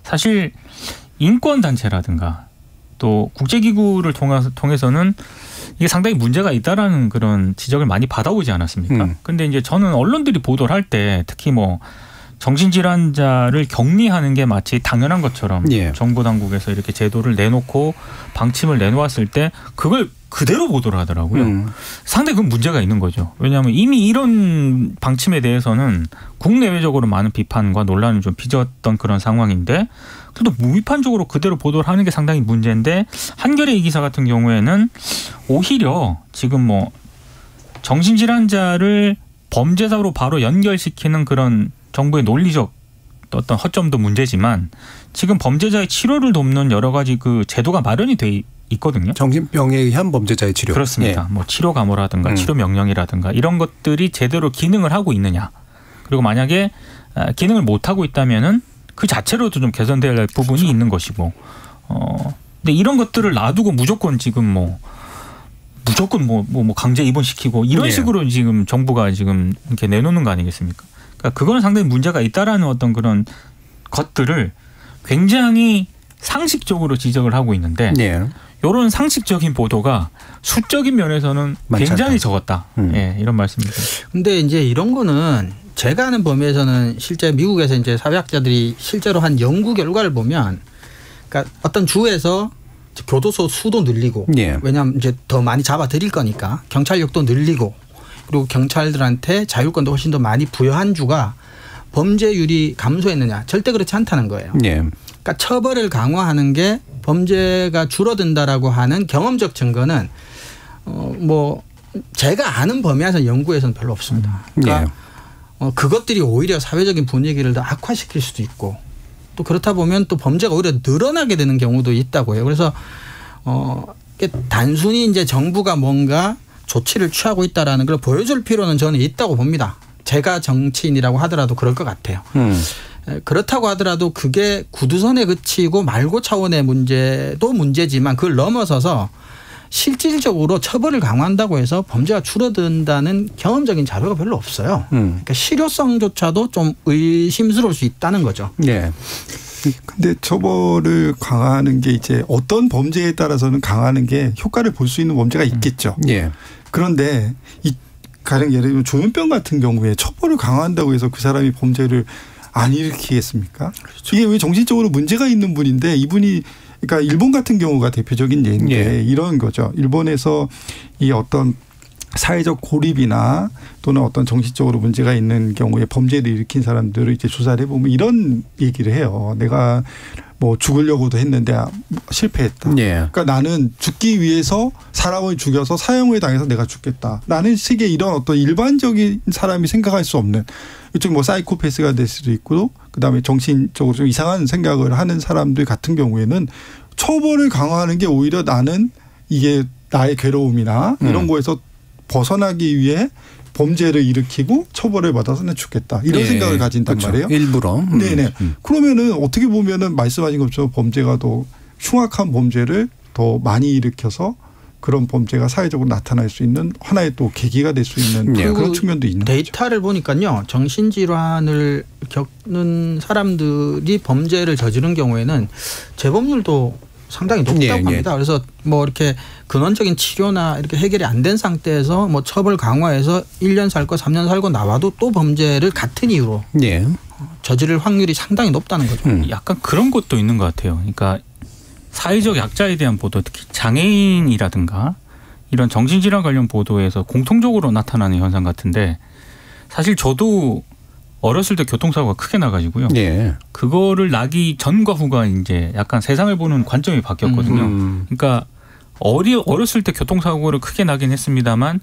사실 인권 단체라든가 또 국제기구를 통해서는 이게 상당히 문제가 있다라는 그런 지적을 많이 받아오지 않았습니까? 근데 이제 저는 언론들이 보도를 할 때 특히 뭐 정신질환자를 격리하는 게 마치 당연한 것처럼 정부 당국에서 이렇게 제도를 내놓고 방침을 내놓았을 때 그걸 그대로 보도를 하더라고요. 상당히 그건 문제가 있는 거죠. 왜냐하면 이미 이런 방침에 대해서는 국내외적으로 많은 비판과 논란을 좀 빚었던 그런 상황인데 그래도 무비판적으로 그대로 보도를 하는 게 상당히 문제인데 한겨레 이 기사 같은 경우에는 오히려 지금 뭐 정신질환자를 범죄자로 바로 연결시키는 그런 정부의 논리적 어떤 허점도 문제지만 지금 범죄자의 치료를 돕는 여러 가지 그 제도가 마련이 돼 있거든요. 정신병에 의한 범죄자의 치료. 그렇습니다. 뭐 치료 감호라든가 치료 명령이라든가 이런 것들이 제대로 기능을 하고 있느냐. 그리고 만약에 기능을 못 하고 있다면은 그 자체로도 좀 개선돼야 할 부분이 있는 것이고. 근데 이런 것들을 놔두고 무조건 지금 뭐 강제 입원시키고 이런 식으로 지금 정부가 지금 이렇게 내놓는 거 아니겠습니까? 그러니까 그거는 상당히 문제가 있다라는 어떤 그런 것들을 굉장히 상식적으로 지적을 하고 있는데 이런 상식적인 보도가 수적인 면에서는 굉장히 적었다. 이런 말씀입니다. 근데 이제 이런 거는 제가 아는 범위에서는 실제 미국에서 이제 사회학자들이 실제로 한 연구 결과를 보면 그러니까 어떤 주에서 교도소 수도 늘리고 왜냐하면 이제 더 많이 잡아 드릴 거니까 경찰력도 늘리고 그리고 경찰들한테 자율권도 훨씬 더 많이 부여한 주가 범죄율이 감소했느냐 절대 그렇지 않다는 거예요. 그러니까 처벌을 강화하는 게 범죄가 줄어든다라고 하는 경험적 증거는 뭐 제가 아는 범위에서 연구에서는 별로 없습니다. 그러니까 그것들이 오히려 사회적인 분위기를 더 악화시킬 수도 있고 또 그렇다 보면 또 범죄가 오히려 늘어나게 되는 경우도 있다고 해요. 그래서 단순히 이제 정부가 뭔가 조치를 취하고 있다라는 걸 보여줄 필요는 저는 있다고 봅니다. 제가 정치인이라고 하더라도 그럴 것 같아요. 그렇다고 하더라도 그게 구두선에 그치고 말고 차원의 문제도 문제지만 그걸 넘어서서 실질적으로 처벌을 강화한다고 해서 범죄가 줄어든다는 경험적인 자료가 별로 없어요. 그러니까 실효성조차도 좀 의심스러울 수 있다는 거죠. 근데 처벌을 강화하는 게 이제 어떤 범죄에 따라서는 강화하는 게 효과를 볼 수 있는 범죄가 있겠죠. 예. 그런데 가령 예를 들면 조현병 같은 경우에 처벌을 강화한다고 해서 그 사람이 범죄를 안 일으키겠습니까? 그렇죠. 이게 왜 정신적으로 문제가 있는 분인데 이분이 그러니까 일본 같은 경우가 대표적인 예인데 이런 거죠. 일본에서 이 어떤 사회적 고립이나 또는 어떤 정신적으로 문제가 있는 경우에 범죄를 일으킨 사람들을 이제 조사를 해보면 이런 얘기를 해요. 내가 뭐 죽으려고도 했는데 실패했다. 그러니까 나는 죽기 위해서 사람을 죽여서 사형을 당해서 내가 죽겠다. 라는 식의 이런 어떤 일반적인 사람이 생각할 수 없는 이쪽 뭐 사이코패스가 될 수도 있고 그다음에 정신적으로 좀 이상한 생각을 하는 사람들 같은 경우에는 처벌을 강화하는 게 오히려 나는 이게 나의 괴로움이나 이런 거에서 벗어나기 위해 범죄를 일으키고 처벌을 받아서 난 죽겠다. 이런 생각을 가진단 그렇죠. 말이에요. 일부러. 네네. 그러면은 어떻게 보면은 말씀하신 것처럼 범죄가 더 흉악한 범죄를 더 많이 일으켜서 그런 범죄가 사회적으로 나타날 수 있는 하나의 또 계기가 될 수 있는 그런 측면도 있는 데이터를 거죠. 보니까요. 정신질환을 겪는 사람들이 범죄를 저지른 경우에는 재범률도 상당히 높다고 합니다. 그래서 뭐 이렇게 근원적인 치료나 이렇게 해결이 안 된 상태에서 뭐 처벌 강화해서 1년 살고 3년 살고 나와도 또 범죄를 같은 이유로 저지를 확률이 상당히 높다는 거죠. 약간 그런 것도 있는 것 같아요. 그러니까 사회적 약자에 대한 보도, 특히 장애인이라든가 이런 정신질환 관련 보도에서 공통적으로 나타나는 현상 같은데 사실 저도 어렸을 때 교통사고가 크게 나가지고요. 그거를 나기 전과 후가 이제 약간 세상을 보는 관점이 바뀌었거든요. 그러니까 어렸을 때 교통사고를 크게 나긴 했습니다만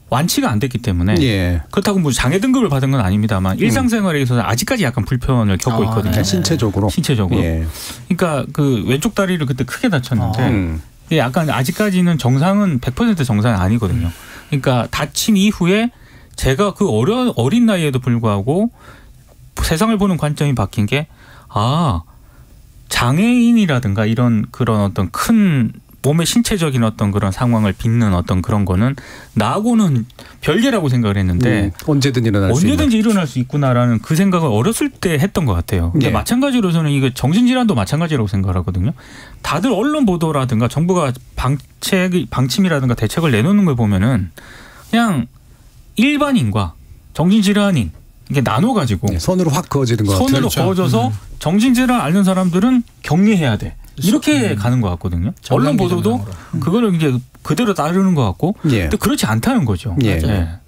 완치가 안 됐기 때문에 그렇다고 뭐 장애 등급을 받은 건 아닙니다만 일상생활에 있어서 아직까지 약간 불편을 겪고 있거든요. 신체적으로. 그러니까 그 왼쪽 다리를 그때 크게 다쳤는데 약간 아직까지는 정상은 100% 정상이 아니거든요. 그러니까 다친 이후에 제가 그 어린 나이에도 불구하고 세상을 보는 관점이 바뀐 게 장애인이라든가 이런 그런 어떤 큰 몸의 신체적인 어떤 그런 상황을 빚는 어떤 그런 거는 나하고는 별개라고 생각을 했는데 언제든지 일어날 수 있구나라는 그 생각을 어렸을 때 했던 것 같아요. 근데 마찬가지로 저는 이거 정신질환도 마찬가지라고 생각을 하거든요. 다들 언론 보도라든가 정부가 방침이라든가 대책을 내놓는 걸 보면은 그냥 일반인과 정신질환인 이게 나눠가지고 선으로 확 그어지는 것 같아요. 선으로 그어져서 정신질환 앓는 사람들은 격리해야 돼. 이렇게 가는 것 같거든요. 언론 보도도 그거를 이제 그대로 따르는 것 같고, 근데 그렇지 않다는 거죠. 그러니까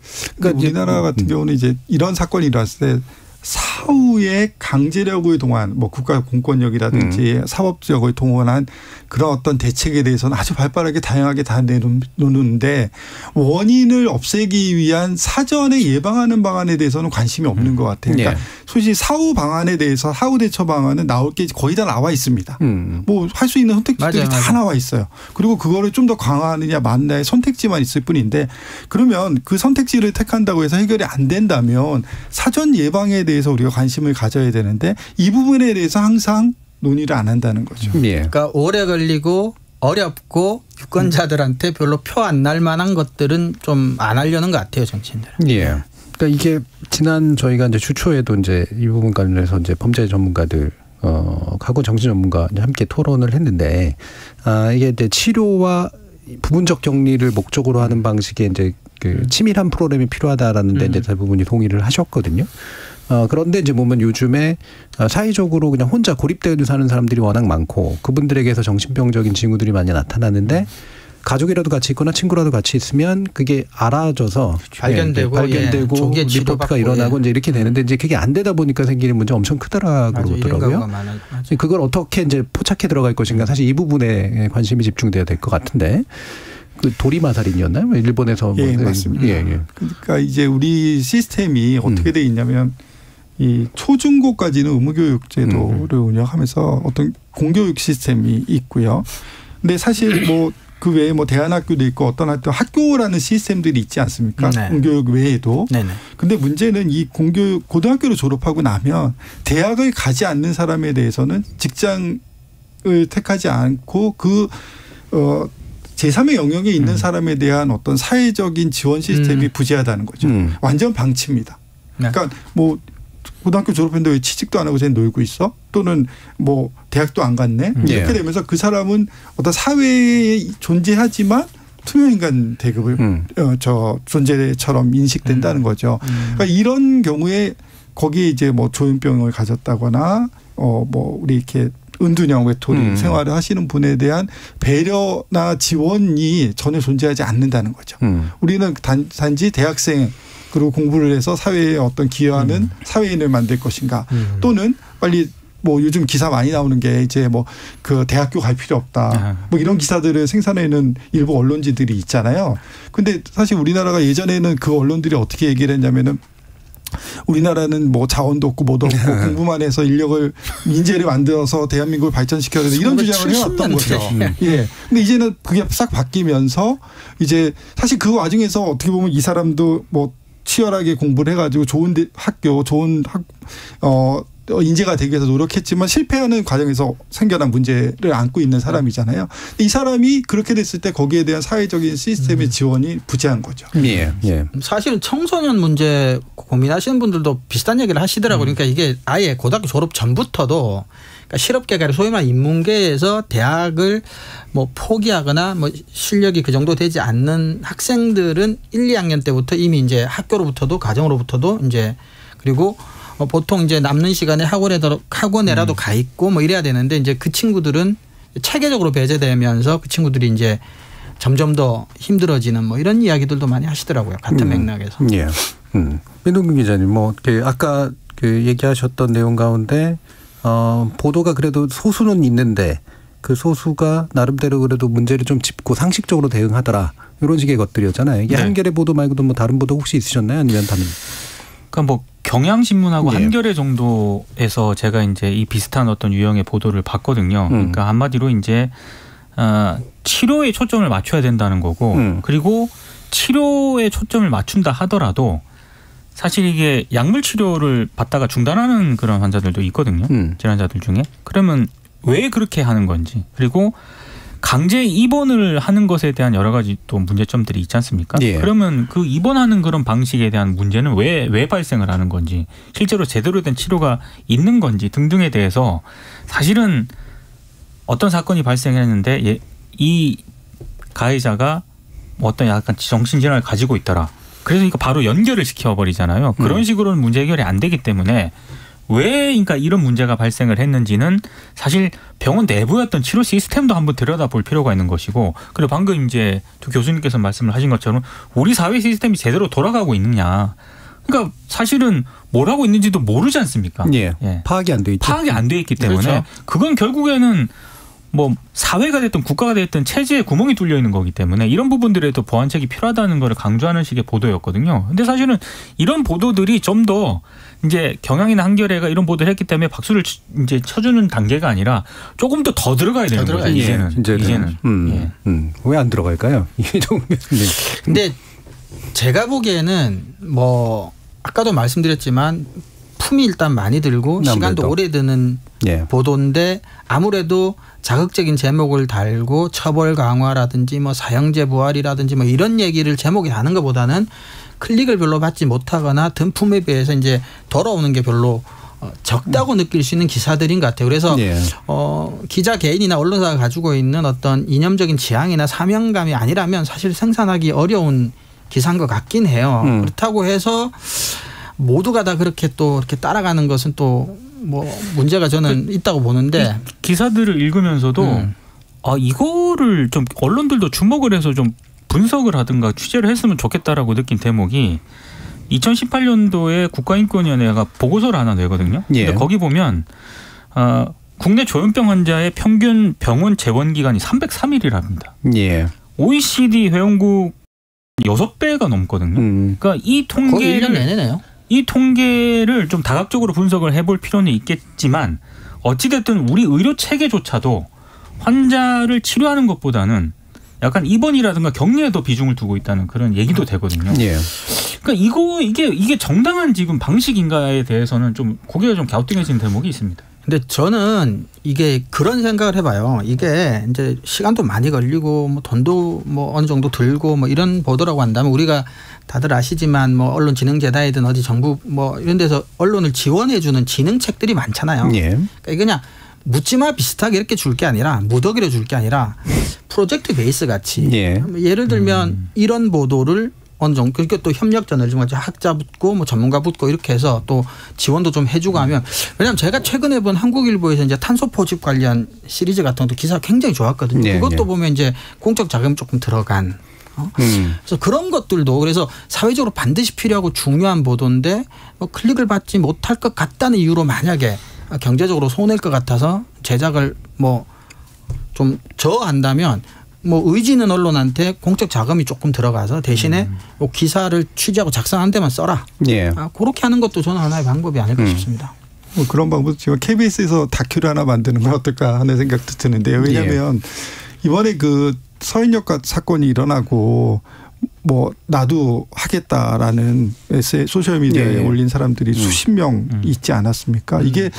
우리나라 같은 경우는 이제 이런 사건이 일어났을 때 사후에 강제력을 동원, 뭐 국가 공권력이라든지 사법력을 동원한 그런 어떤 대책에 대해서는 아주 발빠르게 다양하게 다 내놓는데 원인을 없애기 위한 사전에 예방하는 방안에 대해서는 관심이 없는 것 같아요. 그러니까 솔직히 사후 방안에 대해서 사후 대처 방안은 나올 게 거의 다 나와 있습니다. 뭐 할 수 있는 선택지들이 다 나와 있어요. 그리고 그거를 좀 더 강화하느냐 마느냐의 선택지만 있을 뿐인데 그러면 그 선택지를 택한다고 해서 해결이 안 된다면 사전 예방에 대해서 우리가 관심을 가져야 되는데 이 부분에 대해서 항상 논의를 안 한다는 거죠. 그러니까 오래 걸리고 어렵고 유권자들한테 별로 표 안 날 만한 것들은 좀 안 하려는 것 같아요, 정치인들은. 그러니까 이게 지난 저희가 이제 주초에도 이제 이 부분 관련해서 이제 범죄 전문가들 하고 정신 전문가 함께 토론을 했는데 이게 이제 치료와 부분적 격리를 목적으로 하는 방식의 이제 그 치밀한 프로그램이 필요하다라는 데 이제 대부분이 동의를 하셨거든요. 그런데 이제 보면 요즘에 사회적으로 그냥 혼자 고립되어 사는 사람들이 워낙 많고 그분들에게서 정신병적인 징후들이 많이 나타나는데 가족이라도 같이 있거나 친구라도 같이 있으면 그게 알아져서 발견되고 리포트가 일어나고 이제 이렇게 되는데 이제 그게 안 되다 보니까 생기는 문제 엄청 크더라고요. 그걸 어떻게 이제 포착해 들어갈 것인가 사실 이 부분에 관심이 집중돼야 될 것 같은데. 그 도리마살인이었나요? 일본에서 맞습니다. 그러니까 이제 우리 시스템이 어떻게 돼 있냐면 이 초중고까지는 의무교육 제도를 운영하면서 어떤 공교육 시스템이 있고요. 근데 사실 뭐 그 외에 뭐 대안학교도 있고 어떤 학교라는 시스템들이 있지 않습니까? 공교육 외에도. 근데 문제는 이 공교육 고등학교를 졸업하고 나면 대학을 가지 않는 사람에 대해서는 직장을 택하지 않고 제3의 영역에 있는 사람에 대한 어떤 사회적인 지원 시스템이 부재하다는 거죠. 완전 방치입니다. 그러니까 뭐 고등학교 졸업했는데 왜 취직도 안 하고 쟤 놀고 있어? 또는 뭐 대학도 안 갔네? 이렇게 되면서 그 사람은 어떤 사회에 존재하지만 투명인간 대급을 저 존재처럼 인식된다는 거죠. 그러니까 이런 경우에 거기에 이제 뭐 조현병을 가졌다거나 뭐 우리 이렇게 은둔형 외톨이 생활을 하시는 분에 대한 배려나 지원이 전혀 존재하지 않는다는 거죠. 우리는 단지 대학생 그리고 공부를 해서 사회에 어떤 기여하는 사회인을 만들 것인가 또는 빨리 뭐 요즘 기사 많이 나오는 게 이제 뭐 그 대학교 갈 필요 없다. 뭐 이런 기사들을 생산해내는 일부 언론지들이 있잖아요. 근데 사실 우리나라가 예전에는 그 언론들이 어떻게 얘기를 했냐면은 우리나라는 뭐 자원도 없고 뭐도 없고 공부만 해서 인재를 만들어서 대한민국을 발전시켜야 된다 이런 주장을 해왔던 거죠. 예. 근데 이제는 그게 싹 바뀌면서 이제 사실 그 와중에서 어떻게 보면 이 사람도 뭐 치열하게 공부를 해가지고 좋은 학교, 좋은 인재가 되기 위해서 노력했지만 실패하는 과정에서 생겨난 문제를 안고 있는 사람이잖아요. 이 사람이 그렇게 됐을 때 거기에 대한 사회적인 시스템의 지원이 부재한 거죠. 예. 사실은 청소년 문제 고민하시는 분들도 비슷한 얘기를 하시더라고요. 그러니까 이게 아예 고등학교 졸업 전부터도 그러니까 실업계가 소위 말하는 인문계에서 대학을 뭐 포기하거나 뭐 실력이 그 정도 되지 않는 학생들은 1, 2학년 때부터 이미 이제 학교로부터도 가정으로부터도 이제 그리고 보통 이제 남는 시간에 학원에라도 가 있고 뭐 이래야 되는데 이제 그 친구들은 체계적으로 배제되면서 그 친구들이 이제 점점 더 힘들어지는 뭐 이런 이야기들도 많이 하시더라고요. 같은 맥락에서. 예. 민동균 기자님 뭐 아까 그 얘기하셨던 내용 가운데 보도가 그래도 소수는 있는데 그 소수가 나름대로 그래도 문제를 좀 짚고 상식적으로 대응하더라. 이런 식의 것들이었잖아요. 이게 한겨레 보도 말고도 뭐 다른 보도 혹시 있으셨나요? 아니면 다른? 그러니까 뭐 경향신문하고 예. 한겨레 정도에서 제가 이제 이 비슷한 어떤 유형의 보도를 봤거든요. 그러니까 한마디로 이제 치료에 초점을 맞춰야 된다는 거고 그리고 치료에 초점을 맞춘다 하더라도 사실 이게 약물 치료를 받다가 중단하는 그런 환자들도 있거든요. 질환자들 중에. 그러면 왜 그렇게 하는 건지 그리고 강제 입원을 하는 것에 대한 여러 가지 또 문제점들이 있지 않습니까? 예. 그러면 그 입원하는 그런 방식에 대한 문제는 왜 발생을 하는 건지 실제로 제대로 된 치료가 있는 건지 등등에 대해서 사실은 어떤 사건이 발생했는데 이 가해자가 어떤 약간 정신질환을 가지고 있더라. 그래서 이거 바로 연결을 시켜버리잖아요. 그런 식으로는 문제 해결이 안 되기 때문에 왜 그러니까 이런 문제가 발생을 했는지는 사실 병원 내부의 어떤 치료 시스템도 한번 들여다볼 필요가 있는 것이고 그리고 방금 이제 두 교수님께서 말씀을 하신 것처럼 우리 사회 시스템이 제대로 돌아가고 있느냐. 그러니까 사실은 뭘 하고 있는지도 모르지 않습니까? 예. 파악이 안 돼 있죠. 파악이 안 돼 있기 때문에 그렇죠. 그건 결국에는 뭐 사회가 됐든 국가가 됐든 체제에 구멍이 뚫려 있는 거기 때문에 이런 부분들에도 보완책이 필요하다는 걸 강조하는 식의 보도였거든요. 근데 사실은 이런 보도들이 좀 더 이제 경향이나 한겨레가 이런 보도를 했기 때문에 박수를 이제 쳐주는 단계가 아니라 조금 더 들어가야 되는 거죠. 이제는. 왜 안 들어갈까요? 이종훈 교수님. 근데 제가 보기에는 뭐 아까도 말씀드렸지만 품이 일단 많이 들고 시간도 오래 드는 보도인데 아무래도 자극적인 제목을 달고 처벌 강화라든지 뭐 사형제 부활이라든지 뭐 이런 얘기를 제목에 다는 것보다는 클릭을 별로 받지 못하거나 든 품에 비해서 이제 돌아오는 게 별로 적다고 느낄 수 있는 기사들인 것 같아요. 그래서 기자 개인이나 언론사가 가지고 있는 어떤 이념적인 지향이나 사명감이 아니라면 사실 생산하기 어려운 기사인 것 같긴 해요. 그렇다고 해서 모두가 다 그렇게 또 이렇게 따라가는 것은 또 뭐 문제가 저는 있다고 보는데 기사들을 읽으면서도 이거를 좀 언론들도 주목을 해서 좀 분석을 하든가 취재를 했으면 좋겠다라고 느낀 대목이 2018년도에 국가인권위원회가 보고서를 하나 내거든요. 근데 거기 보면 국내 조현병 환자의 평균 병원 재원 기간이 303일이랍니다. OECD 회원국 6배가 넘거든요. 그러니까 이 통계를 거의 1년 내내네요. 이 통계를 좀 다각적으로 분석을 해볼 필요는 있겠지만 어찌됐든 우리 의료 체계조차도 환자를 치료하는 것보다는 약간 입원이라든가 격리에 더 비중을 두고 있다는 그런 얘기도 되거든요. 그러니까 이게 정당한 지금 방식인가에 대해서는 좀 고개가 좀 갸우뚱해지는 대목이 있습니다. 근데 저는 이게 그런 생각을 해봐요. 이게 이제 시간도 많이 걸리고 뭐 돈도 뭐 어느 정도 들고 뭐 이런 보도라고 한다면 우리가 다들 아시지만 뭐 언론진흥재단이든 어디 정부 뭐 이런 데서 언론을 지원해주는 진흥책들이 많잖아요. 예. 그러니까 이거 그냥 묻지마 비슷하게 이렇게 줄 게 아니라 무더기로 줄 게 아니라 프로젝트 베이스 같이 예. 예를 들면 이런 보도를 어느 정도 그러니까 또 협력 저널리즘 학자 붙고 뭐 전문가 붙고 이렇게 해서 또 지원도 좀 해주고 하면 왜냐하면 제가 최근에 본 한국일보에서 이제 탄소 포집 관련 시리즈 같은 것도 기사가 굉장히 좋았거든요. 예, 그것도 예. 보면 이제 공적 자금이 조금 들어간. 그래서 그런 것들도 그래서 사회적으로 반드시 필요하고 중요한 보도인데 뭐 클릭을 받지 못할 것 같다는 이유로 만약에 경제적으로 손해일 것 같아서 제작을 뭐 좀 저한다면 뭐 의지는 언론한테 공적 자금이 조금 들어가서 대신에 뭐 기사를 취재하고 작성한 데만 써라. 예. 그렇게 하는 것도 저는 하나의 방법이 아닐까 싶습니다. 뭐 그런 방법 지금 KBS에서 다큐를 하나 만드는 건 어떨까 하는 생각도 드는데요. 왜냐하면 이번에 그 서인역 사건이 일어나고 뭐 나도 하겠다라는 소셜미디어에 예. 올린 사람들이 수십 명 있지 않았습니까? 이게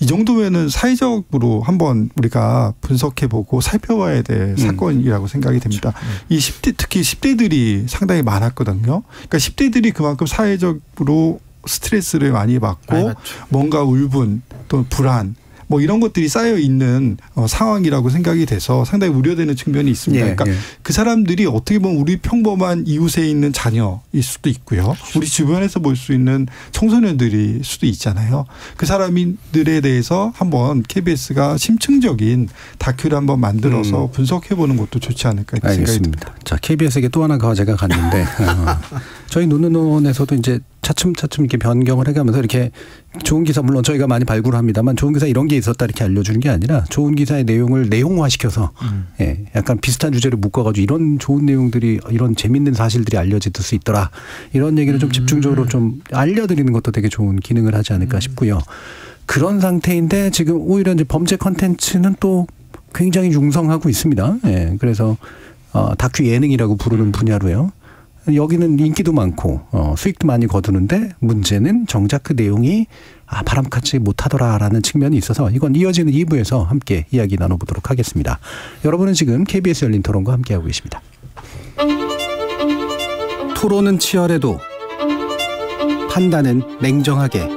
이 정도면은 사회적으로 한번 우리가 분석해보고 살펴봐야 될 사건이라고 생각이 됩니다. 이 10대 특히 10대들이 상당히 많았거든요. 그러니까 10대들이 그만큼 사회적으로 스트레스를 많이 받고 뭔가 울분 또 불안 뭐 이런 것들이 쌓여 있는 상황이라고 생각이 돼서 상당히 우려되는 측면이 있습니다. 예, 그러니까 예. 그 사람들이 어떻게 보면 우리 평범한 이웃에 있는 자녀일 수도 있고요. 우리 주변에서 볼 수 있는 청소년들일 수도 있잖아요. 그 사람들에 대해서 한번 KBS가 심층적인 다큐를 한번 만들어서 분석해보는 것도 좋지 않을까 생각이 알겠습니다. 듭니다. 자, KBS에게 또 하나 과제가 갔는데 저희 눈눈온에서도 이제 차츰차츰 이렇게 변경을 해가면서 이렇게 좋은 기사 물론 저희가 많이 발굴합니다만 좋은 기사 이런 게 있었다 이렇게 알려주는 게 아니라 좋은 기사의 내용을 내용화시켜서 예, 약간 비슷한 주제를 묶어가지고 이런 좋은 내용들이 이런 재밌는 사실들이 알려질 수 있더라 이런 얘기를 좀 집중적으로 좀 알려드리는 것도 되게 좋은 기능을 하지 않을까 싶고요. 그런 상태인데 지금 오히려 이제 범죄 컨텐츠는 또 굉장히 융성하고 있습니다. 예, 그래서 다큐 예능이라고 부르는 분야로요. 여기는 인기도 많고 수익도 많이 거두는데 문제는 정작 그 내용이 바람같이 못하더라라는 측면이 있어서 이건 이어지는 2부에서 함께 이야기 나눠보도록 하겠습니다. 여러분은 지금 KBS 열린 토론과 함께하고 계십니다. 토론은 치열해도 판단은 냉정하게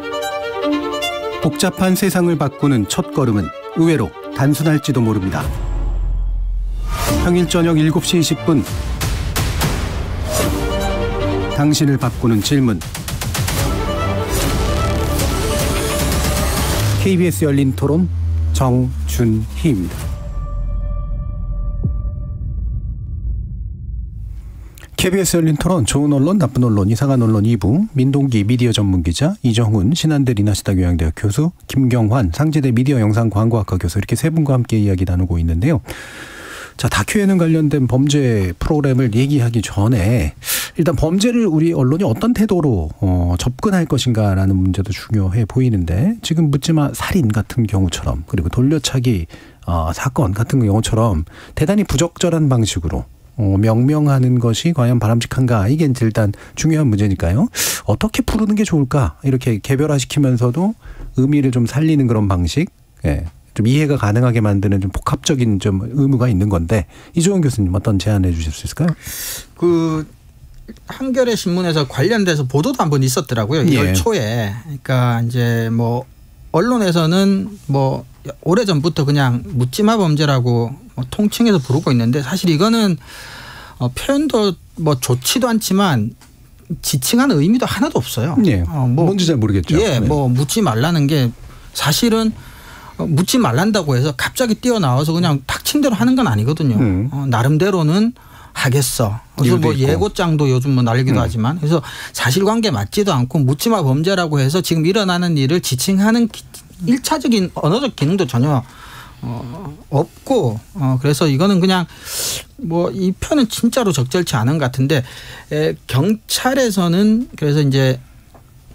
복잡한 세상을 바꾸는 첫걸음은 의외로 단순할지도 모릅니다. 평일 저녁 7시 20분 당신을 바꾸는 질문 KBS 열린 토론 정준희입니다. KBS 열린 토론 좋은 언론 나쁜 언론 이상한 언론 2부 민동기 미디어 전문기자 이정훈 신한대 리나시다 교양대학 교수 김경환 상지대 미디어 영상광고학과 교수 이렇게 세 분과 함께 이야기 나누고 있는데요. 자, 다큐 예능 관련된 범죄 프로그램을 얘기하기 전에 일단 범죄를 우리 언론이 어떤 태도로 접근할 것인가라는 문제도 중요해 보이는데 지금 묻지마 살인 같은 경우처럼 그리고 돌려차기 사건 같은 경우처럼 대단히 부적절한 방식으로 명명하는 것이 과연 바람직한가 이게 일단 중요한 문제니까요. 어떻게 부르는 게 좋을까 이렇게 개별화시키면서도 의미를 좀 살리는 그런 방식 예. 좀 이해가 가능하게 만드는 좀 복합적인 좀 의무가 있는 건데 이종원 교수님 어떤 제안해 주실 수 있을까요? 그 한겨레 신문에서 관련돼서 보도도 한번 있었더라고요. 2월 예. 초에. 그러니까 이제 뭐 언론에서는 뭐 오래전부터 그냥 묻지마 범죄라고 뭐 통칭해서 부르고 있는데 사실 이거는 표현도 뭐 좋지도 않지만 지칭하는 의미도 하나도 없어요. 예. 뭔지 잘 모르겠죠. 예, 네. 뭐 묻지 말라는 게 사실은 묻지 말란다고 해서 갑자기 뛰어나와서 그냥 닥친 대로 하는 건 아니거든요. 나름대로는 하겠어. 그래서 뭐 예고장도 요즘 뭐 날리기도 하지만 그래서 사실관계 맞지도 않고 묻지마 범죄라고 해서 지금 일어나는 일을 지칭하는 1차적인 언어적 기능도 전혀 없고 그래서 이거는 그냥 뭐 이 표현은 진짜로 적절치 않은 것 같은데 경찰에서는 그래서 이제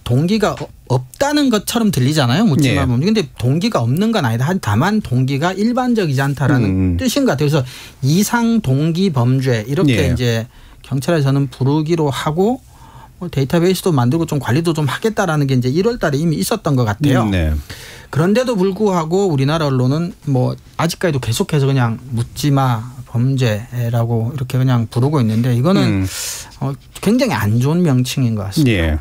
동기가 없다는 것처럼 들리잖아요. 묻지마 범죄. 근데 동기가 없는 건 아니다. 다만 동기가 일반적이지 않다라는 뜻인 것 같아요. 그래서 이상 동기 범죄 이렇게 이제 경찰에서는 부르기로 하고 데이터베이스도 만들고 좀 관리도 좀 하겠다라는 게 이제 1월 달에 이미 있었던 것 같아요. 네. 그런데도 불구하고 우리나라 언론은 뭐 아직까지도 계속해서 그냥 묻지마 범죄라고 이렇게 그냥 부르고 있는데 이거는 굉장히 안 좋은 명칭인 것 같습니다. 예.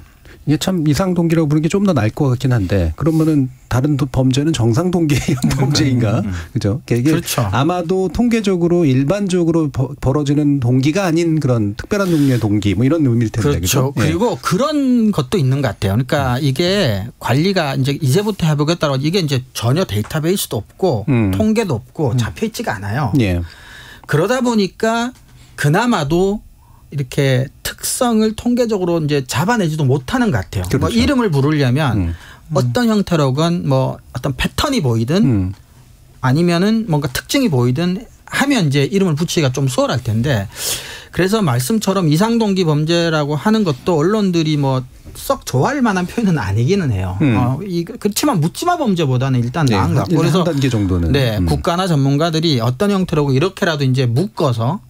이게 참 이상 동기라고 부르는 게 좀 더 나을 것 같긴 한데 그러면은 다른 범죄는 정상 동기의 범죄인가? 그죠? 이게 그렇죠. 아마도 통계적으로 일반적으로 벌어지는 동기가 아닌 그런 특별한 종류의 동기 뭐 이런 의미일 텐데. 그렇죠. 그죠? 그리고 예. 그런 것도 있는 것 같아요. 그러니까 이게 관리가 이제부터 해보겠다고 이게 이제 전혀 데이터베이스도 없고 통계도 없고 잡혀 있지가 않아요. 예. 그러다 보니까 그나마도 이렇게 특성을 통계적으로 이제 잡아내지도 못하는 것 같아요. 그렇죠. 뭐 이름을 부르려면 어떤 형태로건 뭐 어떤 패턴이 보이든 아니면은 뭔가 특징이 보이든 하면 이제 이름을 붙이기가 좀 수월할 텐데 그래서 말씀처럼 이상동기 범죄라고 하는 것도 언론들이 뭐 썩 좋아할 만한 표현은 아니기는 해요. 그렇지만 묻지마 범죄보다는 일단 나은 것 같고 그래서 한 단계 정도는. 네, 국가나 전문가들이 어떤 형태로 이렇게라도 이제 묶어서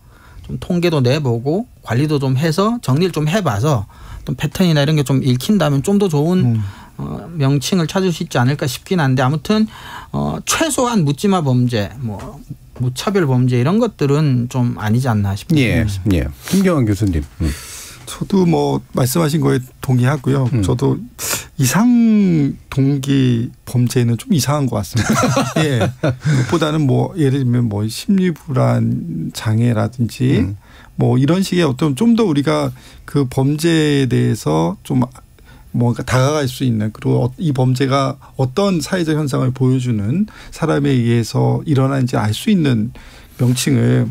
좀 통계도 내보고 관리도 좀 해서 정리를 좀 해봐서 또 패턴이나 이런 게 좀 읽힌다면 좀 더 좋은 명칭을 찾을 수 있지 않을까 싶긴 한데 아무튼 최소한 묻지마 범죄, 뭐 무차별 범죄 이런 것들은 좀 아니지 않나 싶습니다. 예, 예. 김경환 교수님. 저도 뭐 말씀하신 거에 동의하고요. 저도 이상 동기 범죄는 좀 이상한 것 같습니다. 예. 그것보다는 뭐 예를 들면 뭐 심리불안 장애라든지 뭐 이런 식의 어떤 좀 더 우리가 그 범죄에 대해서 좀 뭔가 다가갈 수 있는 그리고 이 범죄가 어떤 사회적 현상을 보여주는 사람에 의해서 일어나는지 알 수 있는 명칭을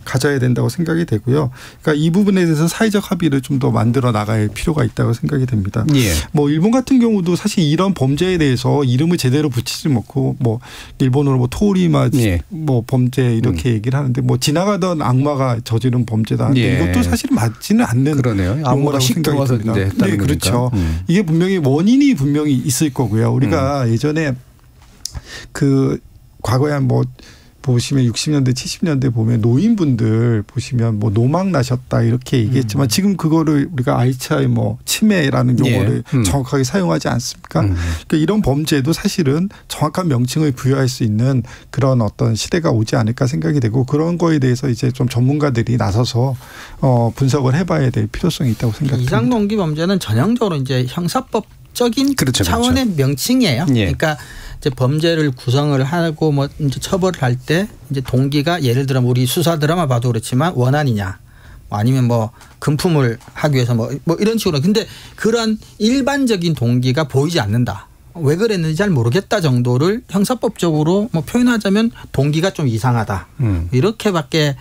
가져야 된다고 생각이 되고요. 그러니까 이 부분에 대해서 사회적 합의를 좀 더 만들어 나갈 필요가 있다고 생각이 됩니다. 예. 뭐 일본 같은 경우도 사실 이런 범죄에 대해서 이름을 제대로 붙이지 않고 뭐 일본어로 뭐 토리마 예. 뭐 범죄 이렇게 얘기를 하는데 뭐 지나가던 악마가 저지른 범죄다. 근데 예. 이것도 사실 맞지는 않는 그러네요. 용어라고 생각이 듭니다. 네, 그렇죠. 이게 분명히 원인이 분명히 있을 거고요. 우리가 예전에 그 과거에 뭐 보시면 60년대 70년대 보면 노인분들 보시면 뭐 노막 나셨다 이렇게 얘기했지만 지금 그거를 우리가 알츠하이머 치매라는 용어를 정확하게 사용하지 않습니까? 그러니까 이런 범죄도 사실은 정확한 명칭을 부여할 수 있는 그런 어떤 시대가 오지 않을까 생각이 되고 그런 거에 대해서 이제 좀 전문가들이 나서서 분석을 해봐야 될 필요성이 있다고 생각합니다. 이상동기 범죄는 전형적으로 이제 형사법적인 그렇죠, 차원의 그렇죠. 명칭이에요. 예. 그러니까 이제 범죄를 구성을 하고 뭐 이제 처벌을 할 때 이제 동기가 예를 들어 우리 수사 드라마 봐도 그렇지만 원한이냐 뭐 아니면 뭐 금품을 하기 위해서 뭐 이런 식으로 근데 그런 일반적인 동기가 보이지 않는다. 왜 그랬는지 잘 모르겠다 정도를 형사법적으로 뭐 표현하자면 동기가 좀 이상하다. 이렇게밖에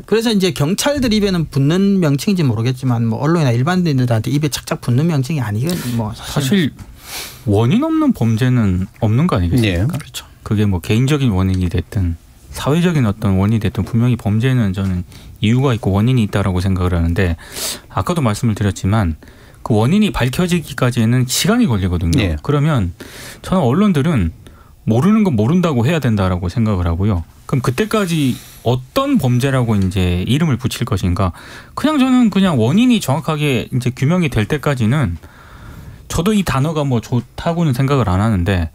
그래서 이제 경찰들 입에는 붙는 명칭인지 모르겠지만 뭐 언론이나 일반인들한테 입에 착착 붙는 명칭이 아니건 뭐 사실 원인 없는 범죄는 없는 거 아니겠습니까? 예. 그렇죠. 그게 뭐 개인적인 원인이 됐든 사회적인 어떤 원인이 됐든 분명히 범죄는 저는 이유가 있고 원인이 있다라고 생각을 하는데 아까도 말씀을 드렸지만 그 원인이 밝혀지기까지는 시간이 걸리거든요. 예. 그러면 저는 언론들은 모르는 건 모른다고 해야 된다라고 생각을 하고요. 그럼 그때까지 어떤 범죄라고 이제 이름을 붙일 것인가? 저는 그냥 원인이 정확하게 이제 규명이 될 때까지는 저도 이 단어가 뭐 좋다고는 생각을 안 하는데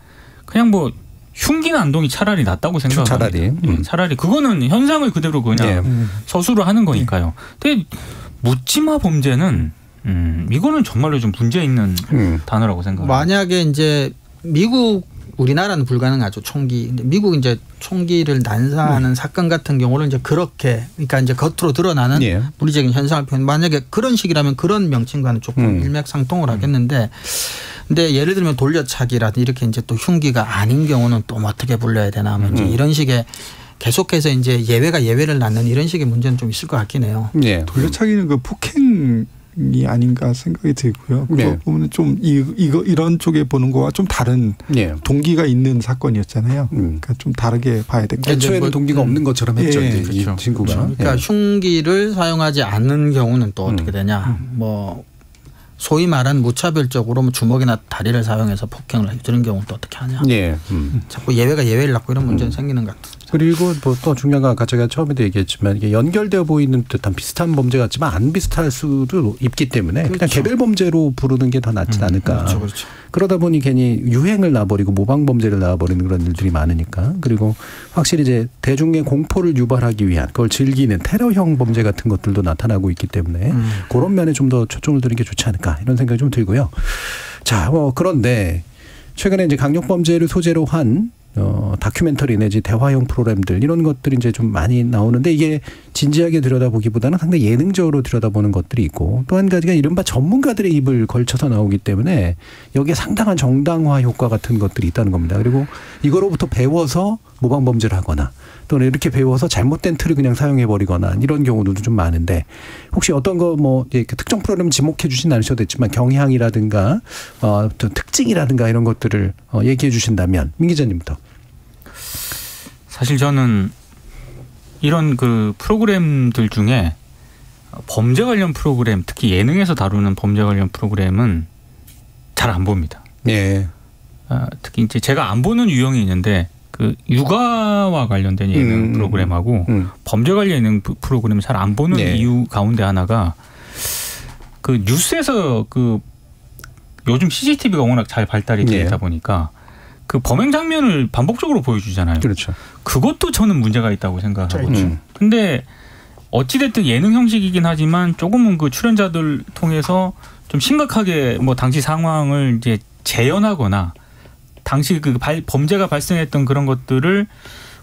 그냥 뭐 흉기난동이 차라리 낫다고 생각합니다. 차라리 그거는 현상을 그대로 그냥 서술을 하는 거니까요. 근데 묻지마 범죄는 이거는 정말로 좀 문제 있는 단어라고 생각합니다. 만약에 이제 미국 우리나라는 불가능하죠. 총기. 근데 미국 이제 총기를 난사하는 사건 같은 경우는 이제 그렇게 그러니까 이제 겉으로 드러나는 물리적인 현상을 표현. 만약에 그런 식이라면 그런 명칭과는 조금 일맥상통을 하겠는데, 근데 예를 들면 돌려차기라든지 이렇게 이제 또 흉기가 아닌 경우는 또 어떻게 불러야 되나 하면 이제 이런 식의 계속해서 이제 예외가 예외를 낳는 이런 식의 문제는 좀 있을 것 같긴 해요. 예. 돌려차기는 그 폭행 이 아닌가 생각이 들고요. 그거 보면 좀 이런 쪽에 보는 거와 좀 다른 동기가 있는 사건이었잖아요. 그러니까 좀 다르게 봐야 될 것 같아요. 애초에는 동기가 없는 것처럼 했죠. 그렇죠. 이 친구가. 그러니까 흉기를 사용하지 않는 경우는 또 어떻게 되냐. 뭐 소위 말한 무차별적으로 뭐 주먹이나 다리를 사용해서 폭행을 해주는 경우는 또 어떻게 하냐. 자꾸 예외가 예외를 낳고 이런 문제는 생기는 것 같습니다. 그리고 뭐 또 중요한 건 아까 제가 처음에도 얘기했지만 이게 연결되어 보이는 듯한 비슷한 범죄 같지만 안 비슷할 수도 있기 때문에 그렇죠. 그냥 개별 범죄로 부르는 게 더 낫지 않을까. 그렇죠. 그러다 보니 괜히 유행을 놔버리고 모방 범죄를 놔버리는 그런 일들이 많으니까. 그리고 확실히 이제 대중의 공포를 유발하기 위한 그걸 즐기는 테러형 범죄 같은 것들도 나타나고 있기 때문에 그런 면에 좀 더 초점을 두는 게 좋지 않을까 이런 생각이 좀 들고요. 자, 그런데 최근에 이제 강력 범죄를 소재로 한 다큐멘터리 내지 대화형 프로그램들 이런 것들이 이제 좀 많이 나오는데 이게 진지하게 들여다보기보다는 상당히 예능적으로 들여다보는 것들이 있고 또 한 가지가 이른바 전문가들의 입을 걸쳐서 나오기 때문에 여기에 상당한 정당화 효과 같은 것들이 있다는 겁니다. 그리고 이거로부터 배워서 모방 범죄를 하거나 또는 이렇게 배워서 잘못된 틀을 그냥 사용해 버리거나 이런 경우도 좀 많은데 혹시 어떤 거 뭐 특정 프로그램 지목해 주진 않으셔도 됐지만 경향이라든가 또 특징이라든가 이런 것들을 얘기해 주신다면 민 기자님부터. 사실 저는 이런 그 프로그램들 중에 범죄 관련 프로그램 특히 예능에서 다루는 범죄 관련 프로그램은 잘 안 봅니다. 네. 특히 이제 제가 안 보는 유형이 있는데 그 육아와 관련된 예능 프로그램하고 범죄 관련 예능 프로그램을 잘 안 보는 네. 이유 가운데 하나가 그 뉴스에서 그 요즘 CCTV가 워낙 잘 발달이 되다 보니까 그 범행 장면을 반복적으로 보여주잖아요. 그렇죠. 그것도 저는 문제가 있다고 생각하거든요. 근데 어찌됐든 예능 형식이긴 하지만 조금은 그 출연자들 통해서 좀 심각하게 뭐 당시 상황을 이제 재현하거나 당시 그 범죄가 발생했던 그런 것들을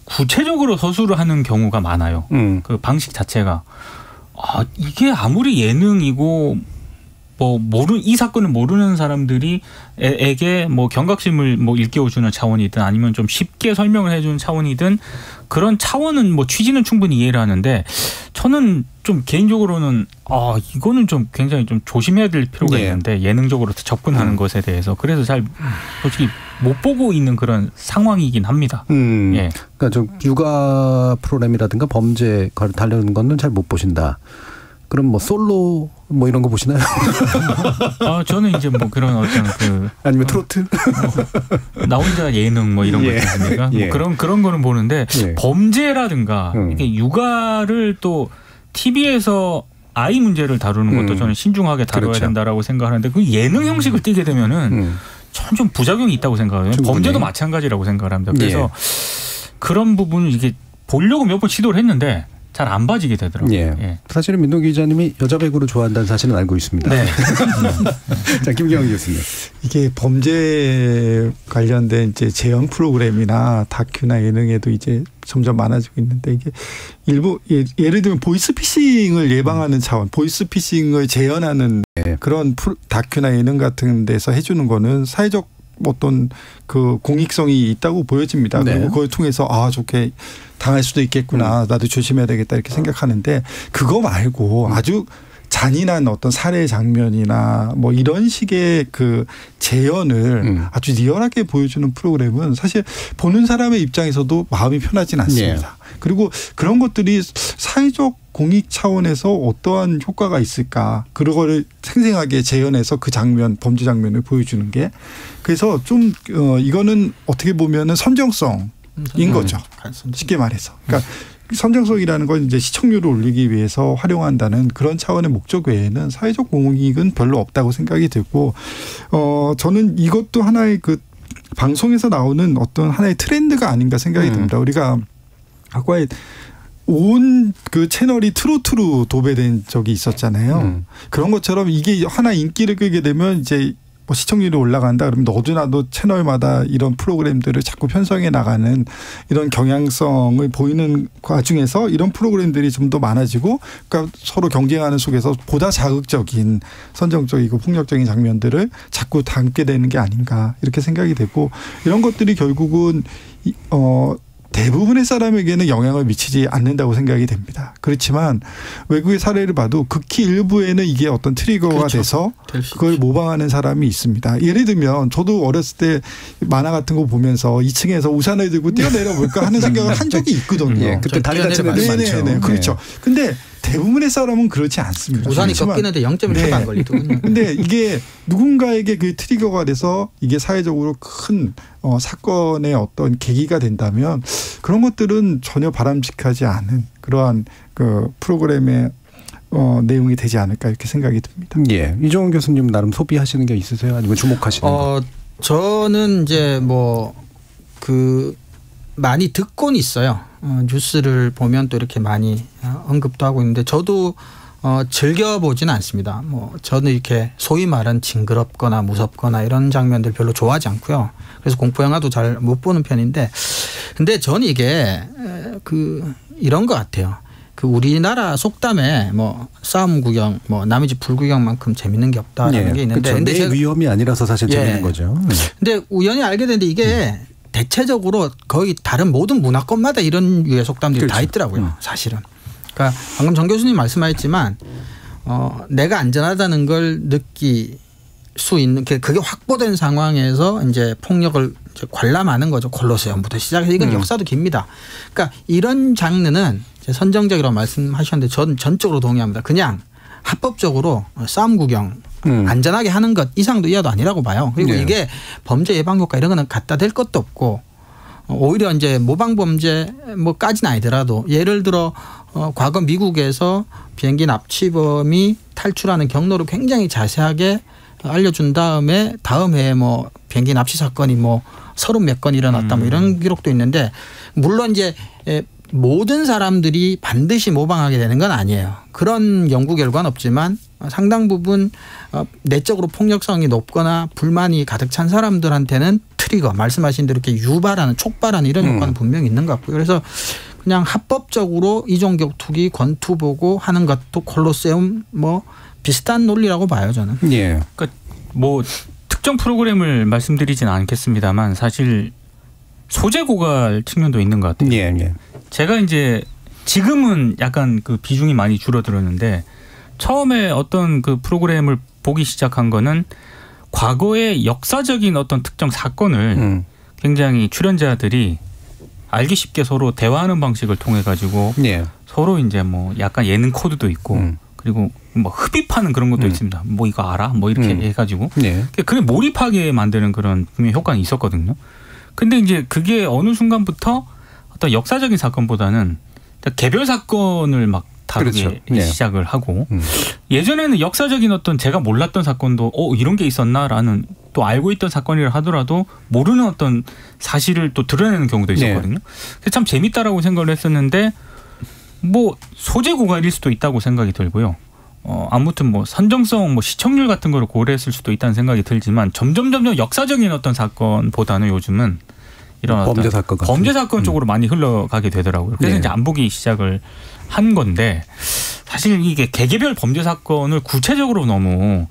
구체적으로 서술을 하는 경우가 많아요. 그 방식 자체가. 이게 아무리 예능이고 뭐 이 사건을 모르는 사람들이 에게 뭐 경각심을 뭐 일깨워주는 차원이든 아니면 좀 쉽게 설명을 해주는 차원이든 그런 차원은 뭐 취지는 충분히 이해를 하는데 저는 좀 개인적으로는 이거는 좀 굉장히 좀 조심해야 될 필요가 있는데 예능적으로 접근하는 것에 대해서 그래서 잘 솔직히 못 보고 있는 그런 상황이긴 합니다. 예. 그러니까 좀 육아 프로그램이라든가 범죄 다루는 거는 잘 못 보신다. 그럼 뭐 솔로 뭐 이런 거 보시나요? 저는 이제 뭐 그런 어떤 그 아니면 트로트 나 혼자 예능 뭐 이런 거 있습니까? 뭐 그런 거는 보는데 범죄라든가 이게 육아를 또 TV에서 아이 문제를 다루는 것도 저는 신중하게 다뤄야 된다라고 생각하는데 그 예능 형식을 띠게 되면은 저는 좀 부작용이 있다고 생각해요. 범죄도 마찬가지라고 생각을 합니다. 그래서 그런 부분을 이게 보려고 몇 번 시도를 했는데 잘 안 봐지게 되더라고요. 예. 사실은 민동 기자님이 여자 배구를 좋아한다는 사실은 알고 있습니다. 네. 자, 김경희 교수님. 이게 범죄 관련된 이제 재연 프로그램이나 다큐나 예능에도 이제 점점 많아지고 있는데 이게 일부 예를 들면 보이스피싱을 예방하는 차원, 보이스피싱을 재현하는 그런 다큐나 예능 같은 데서 해주는 거는 사회적 어떤 그 공익성이 있다고 보여집니다. 그리고 그걸 통해서 저게 당할 수도 있겠구나. 나도 조심해야 되겠다 이렇게 생각하는데 그거 말고 아주 잔인한 어떤 살해 장면이나 뭐 이런 식의 그 재현을 아주 리얼하게 보여주는 프로그램은 사실 보는 사람의 입장에서도 마음이 편하진 않습니다. 그리고 그런 것들이 사회적 공익 차원에서 어떠한 효과가 있을까. 그거를 생생하게 재현해서 그 장면, 범죄 장면을 보여주는 게. 그래서 좀 이거는 어떻게 보면은 선정성인 거죠. 쉽게 말해서. 그러니까 선정성이라는 건 이제 시청률을 올리기 위해서 활용한다는 그런 차원의 목적 외에는 사회적 공익은 별로 없다고 생각이 들고 저는 이것도 하나의 그 방송에서 나오는 어떤 하나의 트렌드가 아닌가 생각이 듭니다. 우리가 과거에 온 그 채널이 트로트로 도배된 적이 있었잖아요. 그런 것처럼 이게 하나 인기를 끌게 되면 이제 뭐 시청률이 올라간다 그러면 너도 나도 채널마다 이런 프로그램들을 자꾸 편성해 나가는 이런 경향성을 보이는 과정에서 이런 프로그램들이 좀 더 많아지고 그러니까 서로 경쟁하는 속에서 보다 자극적인 선정적이고 폭력적인 장면들을 자꾸 담게 되는 게 아닌가 이렇게 생각이 되고 이런 것들이 결국은 대부분의 사람에게는 영향을 미치지 않는다고 생각이 됩니다. 그렇지만 외국의 사례를 봐도 극히 일부에는 이게 어떤 트리거가 돼서 그걸 모방하는 사람이 있습니다. 예를 들면 저도 어렸을 때 만화 같은 거 보면서 2층에서 우산을 들고 뛰어내려 볼까 하는 생각을 한 적이 있거든요. 그때 다리 다치는 많죠. 그렇죠. 근데 대부분의 사람은 그렇지 않습니다. 우산이 그렇지만 꺾이는데 0.1초도 안 걸리더군요. 근데 이게 누군가에게 그 트리거가 돼서 이게 사회적으로 큰 사건의 어떤 계기가 된다면 그런 것들은 전혀 바람직하지 않은 그러한 그 프로그램의 내용이 되지 않을까 이렇게 생각이 듭니다. 예, 이종훈 교수님 나름 소비하시는 게 있으세요? 아니면 주목하시는 거? 저는 이제 많이 듣고는 있어요. 뉴스를 보면 또 이렇게 많이 언급도 하고 있는데 저도 즐겨보지는 않습니다. 저는 이렇게 소위 말하는 징그럽거나 무섭거나 이런 장면들 별로 좋아하지 않고요. 그래서 공포 영화도 잘 못 보는 편인데, 근데 저는 이게 이런 것 같아요. 우리나라 속담에 싸움 구경, 남의 집 불구경만큼 재밌는 게 없다라는 게 있는데, 근데 내 위험이 아니라서 사실 재밌는 거죠. 근데 우연히 알게 됐는데 이게 대체적으로 거의 다른 모든 문화권마다 이런 유의 속담들이 다 있더라고요. 사실은. 그러니까 방금 정 교수님 말씀하셨지만 내가 안전하다는 걸 느낄 수 있는 그게 확보된 상황에서 이제 폭력을 이제 관람하는 거죠. 콜로세움부터 시작해서 이건 역사도 깁니다. 그러니까 이런 장르는 선정적이라고 말씀하셨는데 전 전적으로 동의합니다. 그냥 합법적으로 싸움 구경 안전하게 하는 것 이상도 이하도 아니라고 봐요. 그리고 이게 범죄 예방 효과 이런 거는 갖다 댈 것도 없고 오히려 이제 모방 범죄 까지는 아니더라도 예를 들어 과거 미국에서 비행기 납치범이 탈출하는 경로를 굉장히 자세하게 알려준 다음에 다음 해에 비행기 납치 사건이 30몇 건 일어났다 이런 기록도 있는데, 물론 이제 모든 사람들이 반드시 모방하게 되는 건 아니에요. 그런 연구 결과는 없지만 상당 부분 내적으로 폭력성이 높거나 불만이 가득 찬 사람들한테는 트리거 말씀하신 대로 이렇게 유발하는 촉발하는 이런 효과는 분명히 있는 것 같고요. 그래서 그냥 합법적으로 이종격투기 권투보고 하는 것도 콜로세움 비슷한 논리라고 봐요, 저는. 예. 그러니까 특정 프로그램을 말씀드리진 않겠습니다만 사실 소재 고갈 측면도 있는 것 같아요. 예. 제가 이제 지금은 약간 비중이 많이 줄어들었는데 처음에 어떤 프로그램을 보기 시작한 거는 과거의 역사적인 어떤 특정 사건을 굉장히 출연자들이 알기 쉽게 서로 대화하는 방식을 통해 가지고 서로 이제 약간 예능 코드도 있고 그리고 흡입하는 그런 것도 있습니다. 이거 알아? 이렇게 해가지고 그게 몰입하게 만드는 그런 분명히 효과는 있었거든요. 근데 이제 그게 어느 순간부터 어떤 역사적인 사건보다는 개별 사건을 다루게 시작을 하고 예전에는 역사적인 어떤 제가 몰랐던 사건도 이런 게 있었나라는 또 알고 있던 사건이라 하더라도 모르는 어떤 사실을 또 드러내는 경우도 있었거든요. 그래서 참 재밌다라고 생각을 했었는데 소재 고갈일 수도 있다고 생각이 들고요. 아무튼 선정성 시청률 같은 거를 고려했을 수도 있다는 생각이 들지만 점점 역사적인 어떤 사건보다는 요즘은 이런 범죄 사건 쪽으로 많이 흘러가게 되더라고요. 그래서 이제 안 보기 시작을 한 건데 사실 이게 개개별 범죄 사건을 구체적으로 너무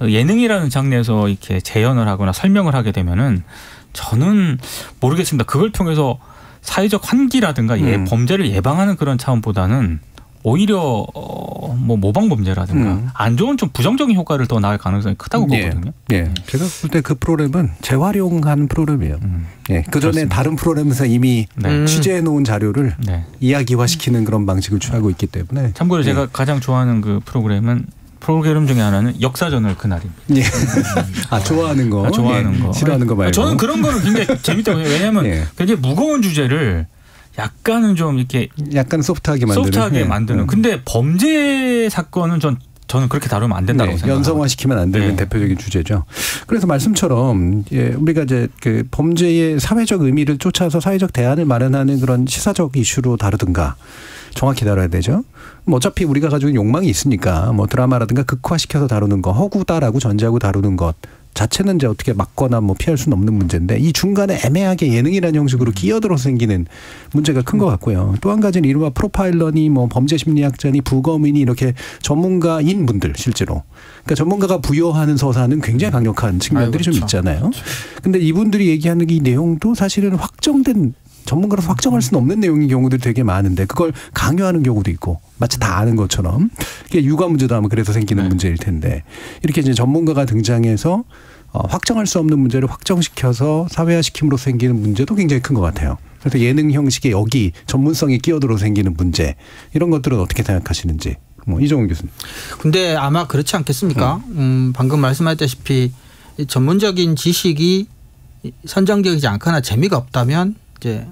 예능이라는 장르에서 이렇게 재현을 하거나 설명을 하게 되면은 저는 모르겠습니다. 그걸 통해서 사회적 환기라든가 범죄를 예방하는 그런 차원보다는 오히려 모방 범죄라든가 안 좋은 좀 부정적인 효과를 더 나을 가능성이 크다고 보거든요. 제가 볼 때 그 프로그램은 재활용하는 프로그램이에요. 그 전에 다른 프로그램에서 이미 취재해 놓은 자료를 이야기화시키는 그런 방식을 취하고 있기 때문에. 참고로 제가 가장 좋아하는 그 프로그램 중에 하나는 역사전을 그날입니다. 좋아하는 거. 좋아하는 거. 싫어하는 거 말고. 저는 그런 거는 굉장히 재밌다고 해요. 왜냐하면 굉장히 무거운 주제를 약간은 좀 이렇게 약간 소프트하게 만드는. 근데 범죄 사건은 저는 그렇게 다루면 안 된다고 생각합니다. 연성화시키면 안 되는 대표적인 주제죠. 그래서 말씀처럼 우리가 이제 범죄의 사회적 의미를 쫓아서 사회적 대안을 마련하는 그런 시사적 이슈로 다루든가 정확히 다뤄야 되죠. 어차피 우리가 가지고 있는 욕망이 있으니까 드라마라든가 극화시켜서 다루는 거, 허구다라고 전제하고 다루는 것 자체는 이제 어떻게 막거나 피할 수는 없는 문제인데 이 중간에 애매하게 예능이라는 형식으로 끼어들어서 생기는 문제가 큰 것 같고요. 또 한 가지는 이른바 프로파일러니 범죄 심리학자니 부검이니 이렇게 전문가인 분들 실제로. 그러니까 전문가가 부여하는 서사는 굉장히 강력한 측면들이 좀 있잖아요. 그런데 이분들이 얘기하는 이 내용도 사실은 확정된 전문가로서 확정할 수는 없는 내용인 경우들이 되게 많은데 그걸 강요하는 경우도 있고 마치 다 아는 것처럼. 이게 육아 문제도 아마 그래서 생기는 문제일 텐데 이렇게 이제 전문가가 등장해서 확정할 수 없는 문제를 확정시켜서 사회화시킴으로 생기는 문제도 굉장히 큰 것 같아요. 그래서 예능 형식의 여기 전문성이 끼어들어 생기는 문제 이런 것들은 어떻게 생각하시는지 이종훈 교수님. 근데 아마 그렇지 않겠습니까? 방금 말씀하셨다시피 전문적인 지식이 선정적이지 않거나 재미가 없다면 이제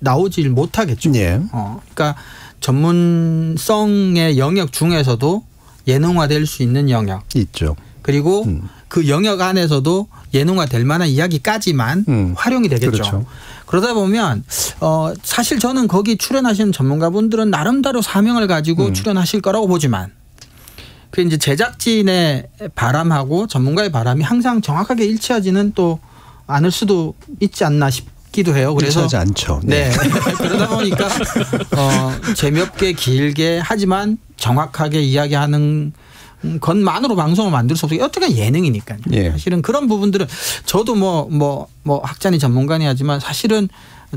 나오질 못하겠죠. 예. 그러니까 전문성의 영역 중에서도 예능화될 수 있는 영역 있죠. 그리고 그 영역 안에서도 예능화될 만한 이야기까지만 활용이 되겠죠. 그렇죠. 그러다 보면 사실 저는 거기 출연하시는 전문가분들은 나름대로 사명을 가지고 출연하실 거라고 보지만 그 이제 제작진의 바람하고 전문가의 바람이 항상 정확하게 일치하지는 또 않을 수도 있지 않나 싶기도 해요. 그래서 일치하지 않죠. 네. 그러다 보니까 재미없게 길게 하지만 정확하게 이야기하는 것만으로 방송을 만들 수 없어요. 어떻게 예능이니까요. 예. 사실은 그런 부분들은 저도 뭐 학자니 전문가니 하지만 사실은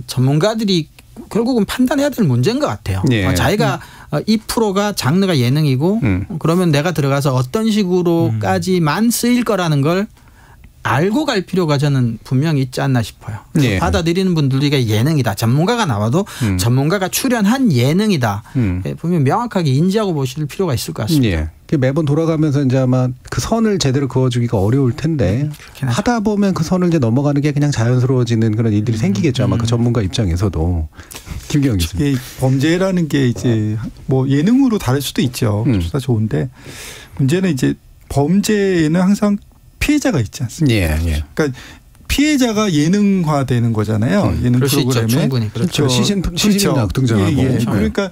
전문가들이 결국은 판단해야 될 문제인 것 같아요. 예. 자기가 이 프로가 장르가 예능이고 그러면 내가 들어가서 어떤 식으로까지만 쓰일 거라는 걸 알고 갈 필요가 저는 분명히 있지 않나 싶어요. 예. 받아들이는 분들이 이게 예능이다. 전문가가 나와도 전문가가 출연한 예능이다. 분명히 명확하게 인지하고 보실 필요가 있을 것 같습니다. 예. 매번 돌아가면서 이제 아마 그 선을 제대로 그어주기가 어려울 텐데 하다 보면 그 선을 이제 넘어가는 게 그냥 자연스러워지는 그런 일들이 생기겠죠. 아마 그 전문가 입장에서도. 김경영 교수님. 범죄라는 게 이제 뭐 예능으로 다를 수도 있죠. 다 좋은데 문제는 이제 범죄에는 항상 피해자가 있지 않습니까? 예. 그러니까 피해자가 예능화되는 거잖아요. 예능 프로그램에. 충분히 그렇죠. 시신이 등장하고. 예. 그러니까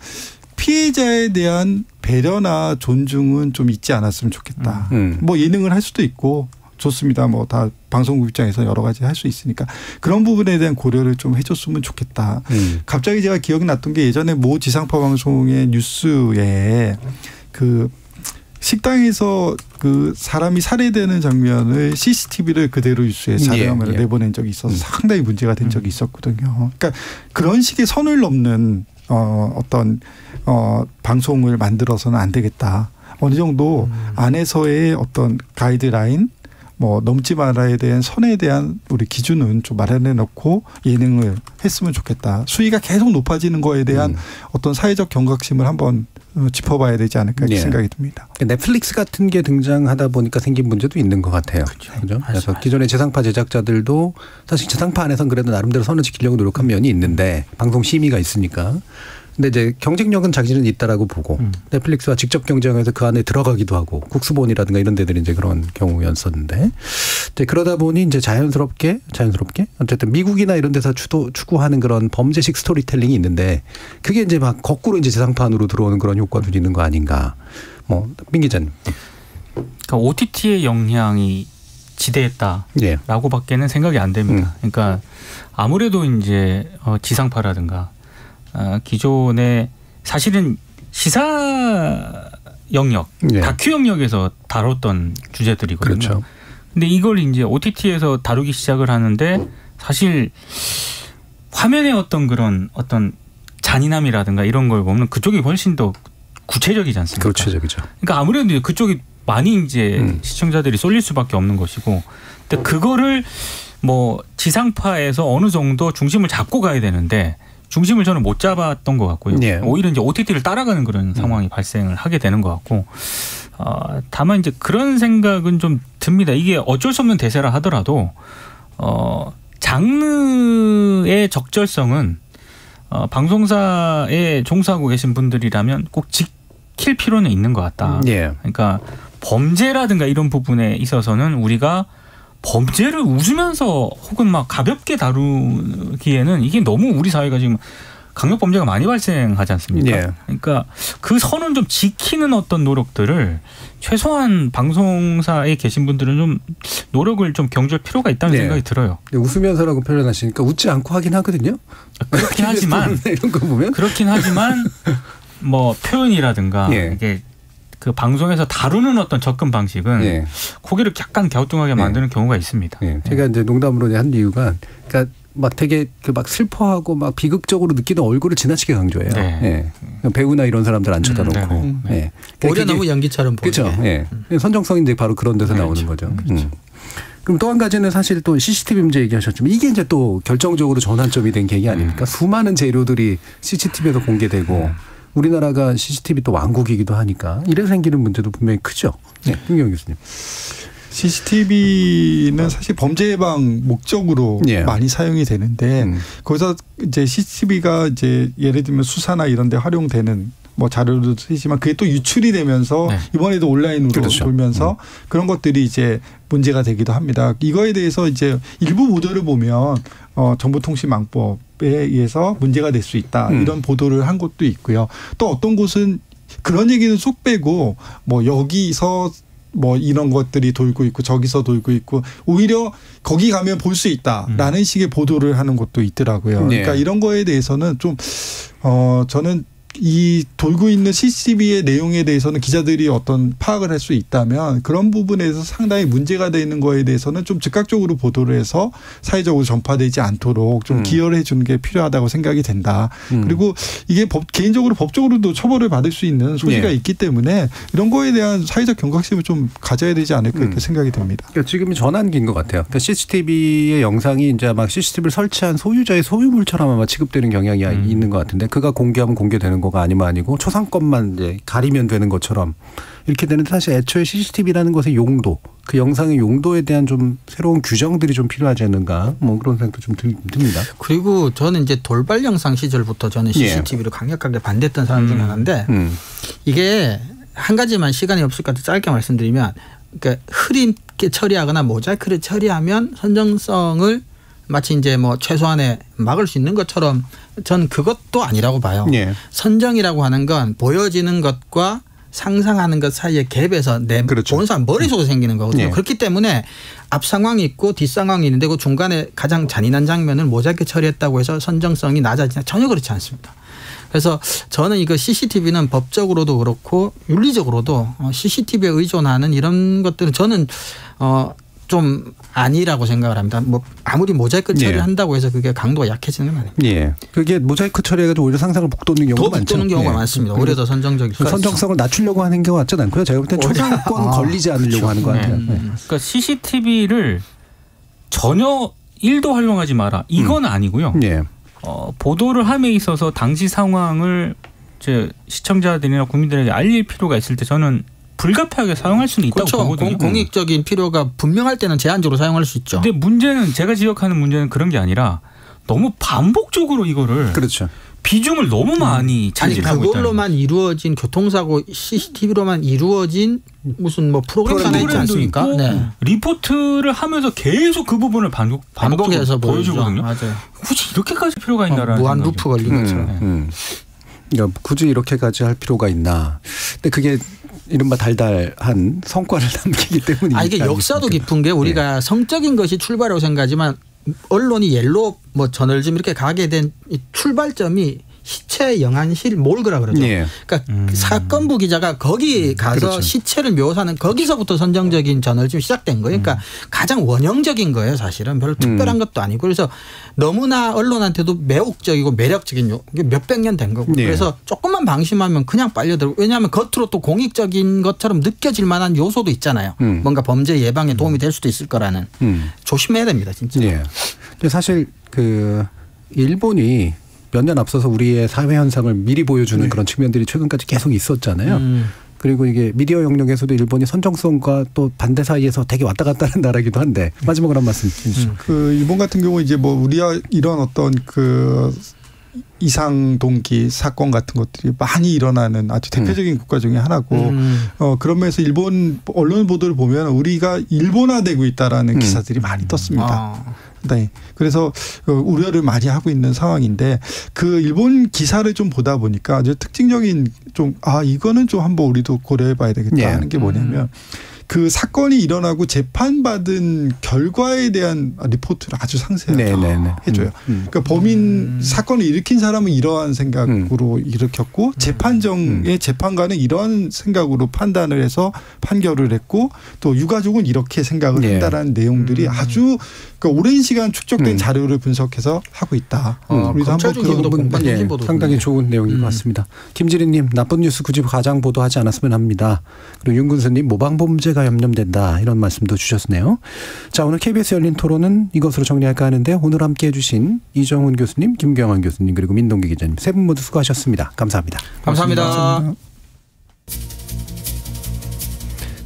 피해자에 대한 배려나 존중은 좀 있지 않았으면 좋겠다. 뭐 예능을 할 수도 있고 좋습니다. 뭐 다 방송국 입장에서 여러 가지 할 수 있으니까 그런 부분에 대한 고려를 좀 해줬으면 좋겠다. 갑자기 제가 기억이 났던 게 예전에 모 지상파 방송의 뉴스에 그 식당에서 그 사람이 살해되는 장면을 CCTV를 그대로 뉴스에 촬영을 내보낸 적이 있어서 상당히 문제가 된 적이 있었거든요. 그러니까 그런 식의 선을 넘는 어떤 방송을 만들어서는 안 되겠다. 어느 정도 안에서의 어떤 가이드라인 뭐 넘지 말아야 되는 선에 대한 우리 기준은 좀 마련해 놓고 예능을 했으면 좋겠다. 수위가 계속 높아지는 거에 대한 어떤 사회적 경각심을 한번 짚어봐야 되지 않을까 생각이 듭니다. 넷플릭스 같은 게 등장하다 보니까 생긴 문제도 있는 것 같아요. 그렇죠? 그래서 기존의 지상파 제작자들도 사실 지상파 안에서는 그래도 나름대로 선을 지키려고 노력한 면이 있는데 방송 심의가 있으니까. 근데 이제 경쟁력은 자기는 있다라고 보고 넷플릭스와 직접 경쟁해서 그 안에 들어가기도 하고 국수본이라든가 이런 데들이 이제 그런 경우였었는데 이제 그러다 보니 이제 자연스럽게 어쨌든 미국이나 이런 데서 추구하는 그런 범죄식 스토리텔링이 있는데 그게 이제 막 거꾸로 이제 지상파 안으로 들어오는 그런 효과도 있는 거 아닌가. 민 기자님. 그러니까 OTT의 영향이 지대했다라고밖에는 생각이 안 됩니다. 그러니까 아무래도 이제 지상파라든가 기존에 사실은 시사 영역, 다큐 영역에서 다뤘던 주제들이거든요. 그렇죠. 근데 이걸 이제 OTT에서 다루기 시작을 하는데 사실 화면에 어떤 잔인함이라든가 이런 걸 보면 그쪽이 훨씬 더 구체적이지 않습니까? 구체적이죠. 그러니까 아무래도 그쪽이 많이 이제 시청자들이 쏠릴 수밖에 없는 것이고, 근데 그거를 뭐 지상파에서 어느 정도 중심을 잡고 가야 되는데. 중심을 저는 못 잡았던 것 같고요. 오히려 이제 OTT를 따라가는 그런 상황이 발생을 하게 되는 것 같고, 다만 이제 그런 생각은 좀 듭니다. 이게 어쩔 수 없는 대세라 하더라도 장르의 적절성은 방송사에 종사하고 계신 분들이라면 꼭 지킬 필요는 있는 것 같다. 그러니까 범죄라든가 이런 부분에 있어서는 우리가 범죄를 웃으면서 혹은 막 가볍게 다루기에는 이게 너무 우리 사회가 지금 강력 범죄가 많이 발생하지 않습니까? 그러니까 그 선은 좀 지키는 어떤 노력들을 최소한 방송사에 계신 분들은 좀 노력을 좀 경주할 필요가 있다는 생각이 들어요. 웃으면서라고 표현하시니까 웃지 않고 하긴 하거든요. 그렇긴 하지만 이런 거 보면 그렇긴 하지만 뭐 표현이라든가 이게 그 방송에서 다루는 어떤 접근 방식은 고개를 약간 갸우뚱하게 만드는 경우가 있습니다. 제가 이제 농담으로 한 이유가 그러니까 막 되게 막 슬퍼하고 막 비극적으로 느끼는 얼굴을 지나치게 강조해요. 배우나 이런 사람들 안 쳐다놓고. 오히려 너무 연기처럼 보이게. 그렇죠. 선정성이 이제 바로 그런 데서 나오는 거죠. 그럼 또 한 가지는 사실 또 CCTV 문제 얘기하셨지만 이게 이제 또 결정적으로 전환점이 된 계기 아닙니까? 수많은 재료들이 CCTV에서 공개되고 우리나라가 CCTV 또 왕국이기도 하니까 이래 생기는 문제도 분명히 크죠. 네, 김경영 교수님. CCTV는 사실 범죄 예방 목적으로 많이 사용이 되는데 거기서 이제 CCTV가 이제 예를 들면 수사나 이런 데 활용되는 뭐 자료도 쓰지만 그게 또 유출이 되면서 이번에도 온라인으로 돌면서 그런 것들이 이제 문제가 되기도 합니다. 이거에 대해서 이제 일부 보도를 보면 정보통신망법에 의해서 문제가 될 수 있다. 이런 보도를 한 곳도 있고요. 또 어떤 곳은 그런 얘기는 쏙 빼고 뭐 여기서 뭐 이런 것들이 돌고 있고 저기서 돌고 있고 오히려 거기 가면 볼 수 있다라는 식의 보도를 하는 곳도 있더라고요. 그러니까 이런 거에 대해서는 좀 저는 이 돌고 있는 CCTV의 내용에 대해서는 기자들이 어떤 파악을 할 수 있다면 그런 부분에서 상당히 문제가 되는 거에 대해서는 좀 즉각적으로 보도를 해서 사회적으로 전파되지 않도록 좀 기여를 해 주는 게 필요하다고 생각이 된다. 그리고 이게 개인적으로 법적으로도 처벌을 받을 수 있는 소지가 있기 때문에 이런 거에 대한 사회적 경각심을 좀 가져야 되지 않을까 이렇게 생각이 듭니다. 그러니까 지금이 전환기인 것 같아요. 그러니까 CCTV의 영상이 이제 막 CCTV를 설치한 소유자의 소유물처럼 아마 취급되는 경향이 있는 것 같은데 그가 공개하면 공개되는 거가 아니면 아니고 초상권만 이제 가리면 되는 것처럼 이렇게 되는데 사실 애초에 CCTV라는 것의 용도, 그 영상의 용도에 대한 좀 새로운 규정들이 좀 필요하지 않는가 뭐 그런 생각도 좀 듭니다. 그리고 저는 이제 돌발 영상 시절부터 저는 CCTV를 강력하게 반대했던 사람 중에 하나인데 이게 한 가지만 시간이 없을 것 같아 짧게 말씀드리면 그러니까 흐릿게 처리하거나 모자이크를 처리하면 선정성을 마치 이제 뭐 최소한의 막을 수 있는 것처럼 저는 그것도 아니라고 봐요. 선정이라고 하는 건 보여지는 것과 상상하는 것 사이의 갭에서 보는 사람 머릿속에 생기는 거거든요. 그렇기 때문에 앞 상황이 있고 뒷 상황이 있는데 그 중간에 가장 잔인한 장면을 모자이크 처리했다고 해서 선정성이 낮아지냐 전혀 그렇지 않습니다. 그래서 저는 이거 CCTV는 법적으로도 그렇고 윤리적으로도 CCTV에 의존하는 이런 것들은 저는 좀 아니라고 생각을 합니다. 뭐 아무리 모자이크 처리한다고 해서 그게 강도가 약해지는 건 아닙니다. 그게 모자이크 처리해가지고 오히려 상상을 북돋는 경우가 많죠. 북돋는 경우가 많습니다. 오히려 더 선정적일 수 있어요. 선정성을 낮추려고 하는 경우가 같지는 않고요. 제가 볼 때는 초상권 걸리지 않으려고 하는 것 같아요. 그러니까 CCTV를 전혀 1도 활용하지 마라. 이건 아니고요. 보도를 함에 있어서 당시 상황을 이제 시청자들이나 국민들에게 알릴 필요가 있을 때 저는 불가피하게 사용할 수는 있다고 보거든요. 공익적인 필요가 분명할 때는 제한적으로 사용할 수 있죠. 근데 문제는 제가 지적하는 문제는 그런 게 아니라 너무 반복적으로 이거를 비중을 너무 많이 차지하고 있다. 그걸로만 이루어진 교통사고 CCTV로만 이루어진 무슨 뭐 프로그램 있지 않습니까? 리포트를 하면서 계속 그 부분을 반복해서 보여주거든요. 맞아요. 굳이 이렇게까지 필요가 있나라는 무한 루프 걸린 것처럼. 그러니까 굳이 이렇게까지 할 필요가 있나. 근데 그게 이른바 달달한 성과를 남기기 때문이니까. 이게 역사도 깊은 게 우리가 성적인 것이 출발이라고 생각하지만 언론이 옐로 뭐 저널즘 이렇게 가게 된 이 출발점이 시체 영안실 몰그라 그러죠. 그러니까 사건부 기자가 거기 가서 시체를 묘사하는 거기서부터 선정적인 저널즘이 시작된 거예요. 그러니까 가장 원형적인 거예요. 사실은 별로 특별한 것도 아니고 그래서 너무나 언론한테도 매혹적이고 매력적인 몇백 년 된 거고 그래서 조금만 방심하면 그냥 빨려들고 왜냐하면 겉으로 또 공익적인 것처럼 느껴질 만한 요소도 있잖아요. 뭔가 범죄 예방에 도움이 될 수도 있을 거라는 조심해야 됩니다. 진짜. 근데 사실 그 일본이 몇 년 앞서서 우리의 사회 현상을 미리 보여주는 그런 측면들이 최근까지 계속 있었잖아요. 그리고 이게 미디어 영역에서도 일본이 선정성과 또 반대 사이에서 되게 왔다 갔다 하는 나라기도 한데 마지막으로 한 말씀 해주시죠. 그 일본 같은 경우 이제 뭐 우리가 이런 어떤 그 이상 동기 사건 같은 것들이 많이 일어나는 아주 대표적인 국가 중에 하나고 그런 면에서 일본 언론 보도를 보면 우리가 일본화되고 있다라는 기사들이 많이 떴습니다. 네. 그래서 우려를 많이 하고 있는 상황인데 그 일본 기사를 좀 보다 보니까 아주 특징적인 좀 이거는 좀 한번 우리도 고려해 봐야 되겠다 하는 게 뭐냐면 그 사건이 일어나고 재판받은 결과에 대한 리포트를 아주 상세하게 해줘요. 그러니까 범인 사건을 일으킨 사람은 이러한 생각으로 일으켰고 재판정의 재판관은 이러한 생각으로 판단을 해서 판결을 했고 또 유가족은 이렇게 생각을 한다라는 내용들이 아주 그러니까 오랜 시간 축적된 자료를 분석해서 하고 있다. 우리도 한번 그런 부분 상당히 좋은 내용인 것 같습니다. 김지리님 나쁜 뉴스 굳이 가장 보도하지 않았으면 합니다. 그리고 윤근수님 모방범죄 신뢰가 염려된다 이런 말씀도 주셨네요. 자, 오늘 KBS 열린 토론은 이것으로 정리할까 하는데 오늘 함께해 주신 이정훈 교수님, 김경환 교수님 그리고 민동기 기자님 세 분 모두 수고하셨습니다. 감사합니다. 감사합니다.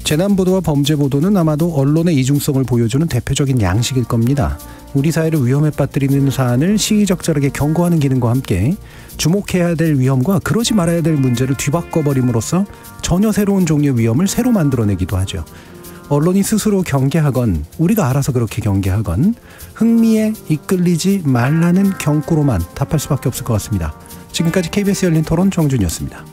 재난보도와 범죄보도는 아마도 언론의 이중성을 보여주는 대표적인 양식일 겁니다. 우리 사회를 위험에 빠뜨리는 사안을 시의적절하게 경고하는 기능과 함께 주목해야 될 위험과 그러지 말아야 될 문제를 뒤바꿔버림으로써 전혀 새로운 종류의 위험을 새로 만들어내기도 하죠. 언론이 스스로 경계하건 우리가 알아서 그렇게 경계하건 흥미에 이끌리지 말라는 경고로만 답할 수밖에 없을 것 같습니다. 지금까지 KBS 열린 토론 정준이었습니다.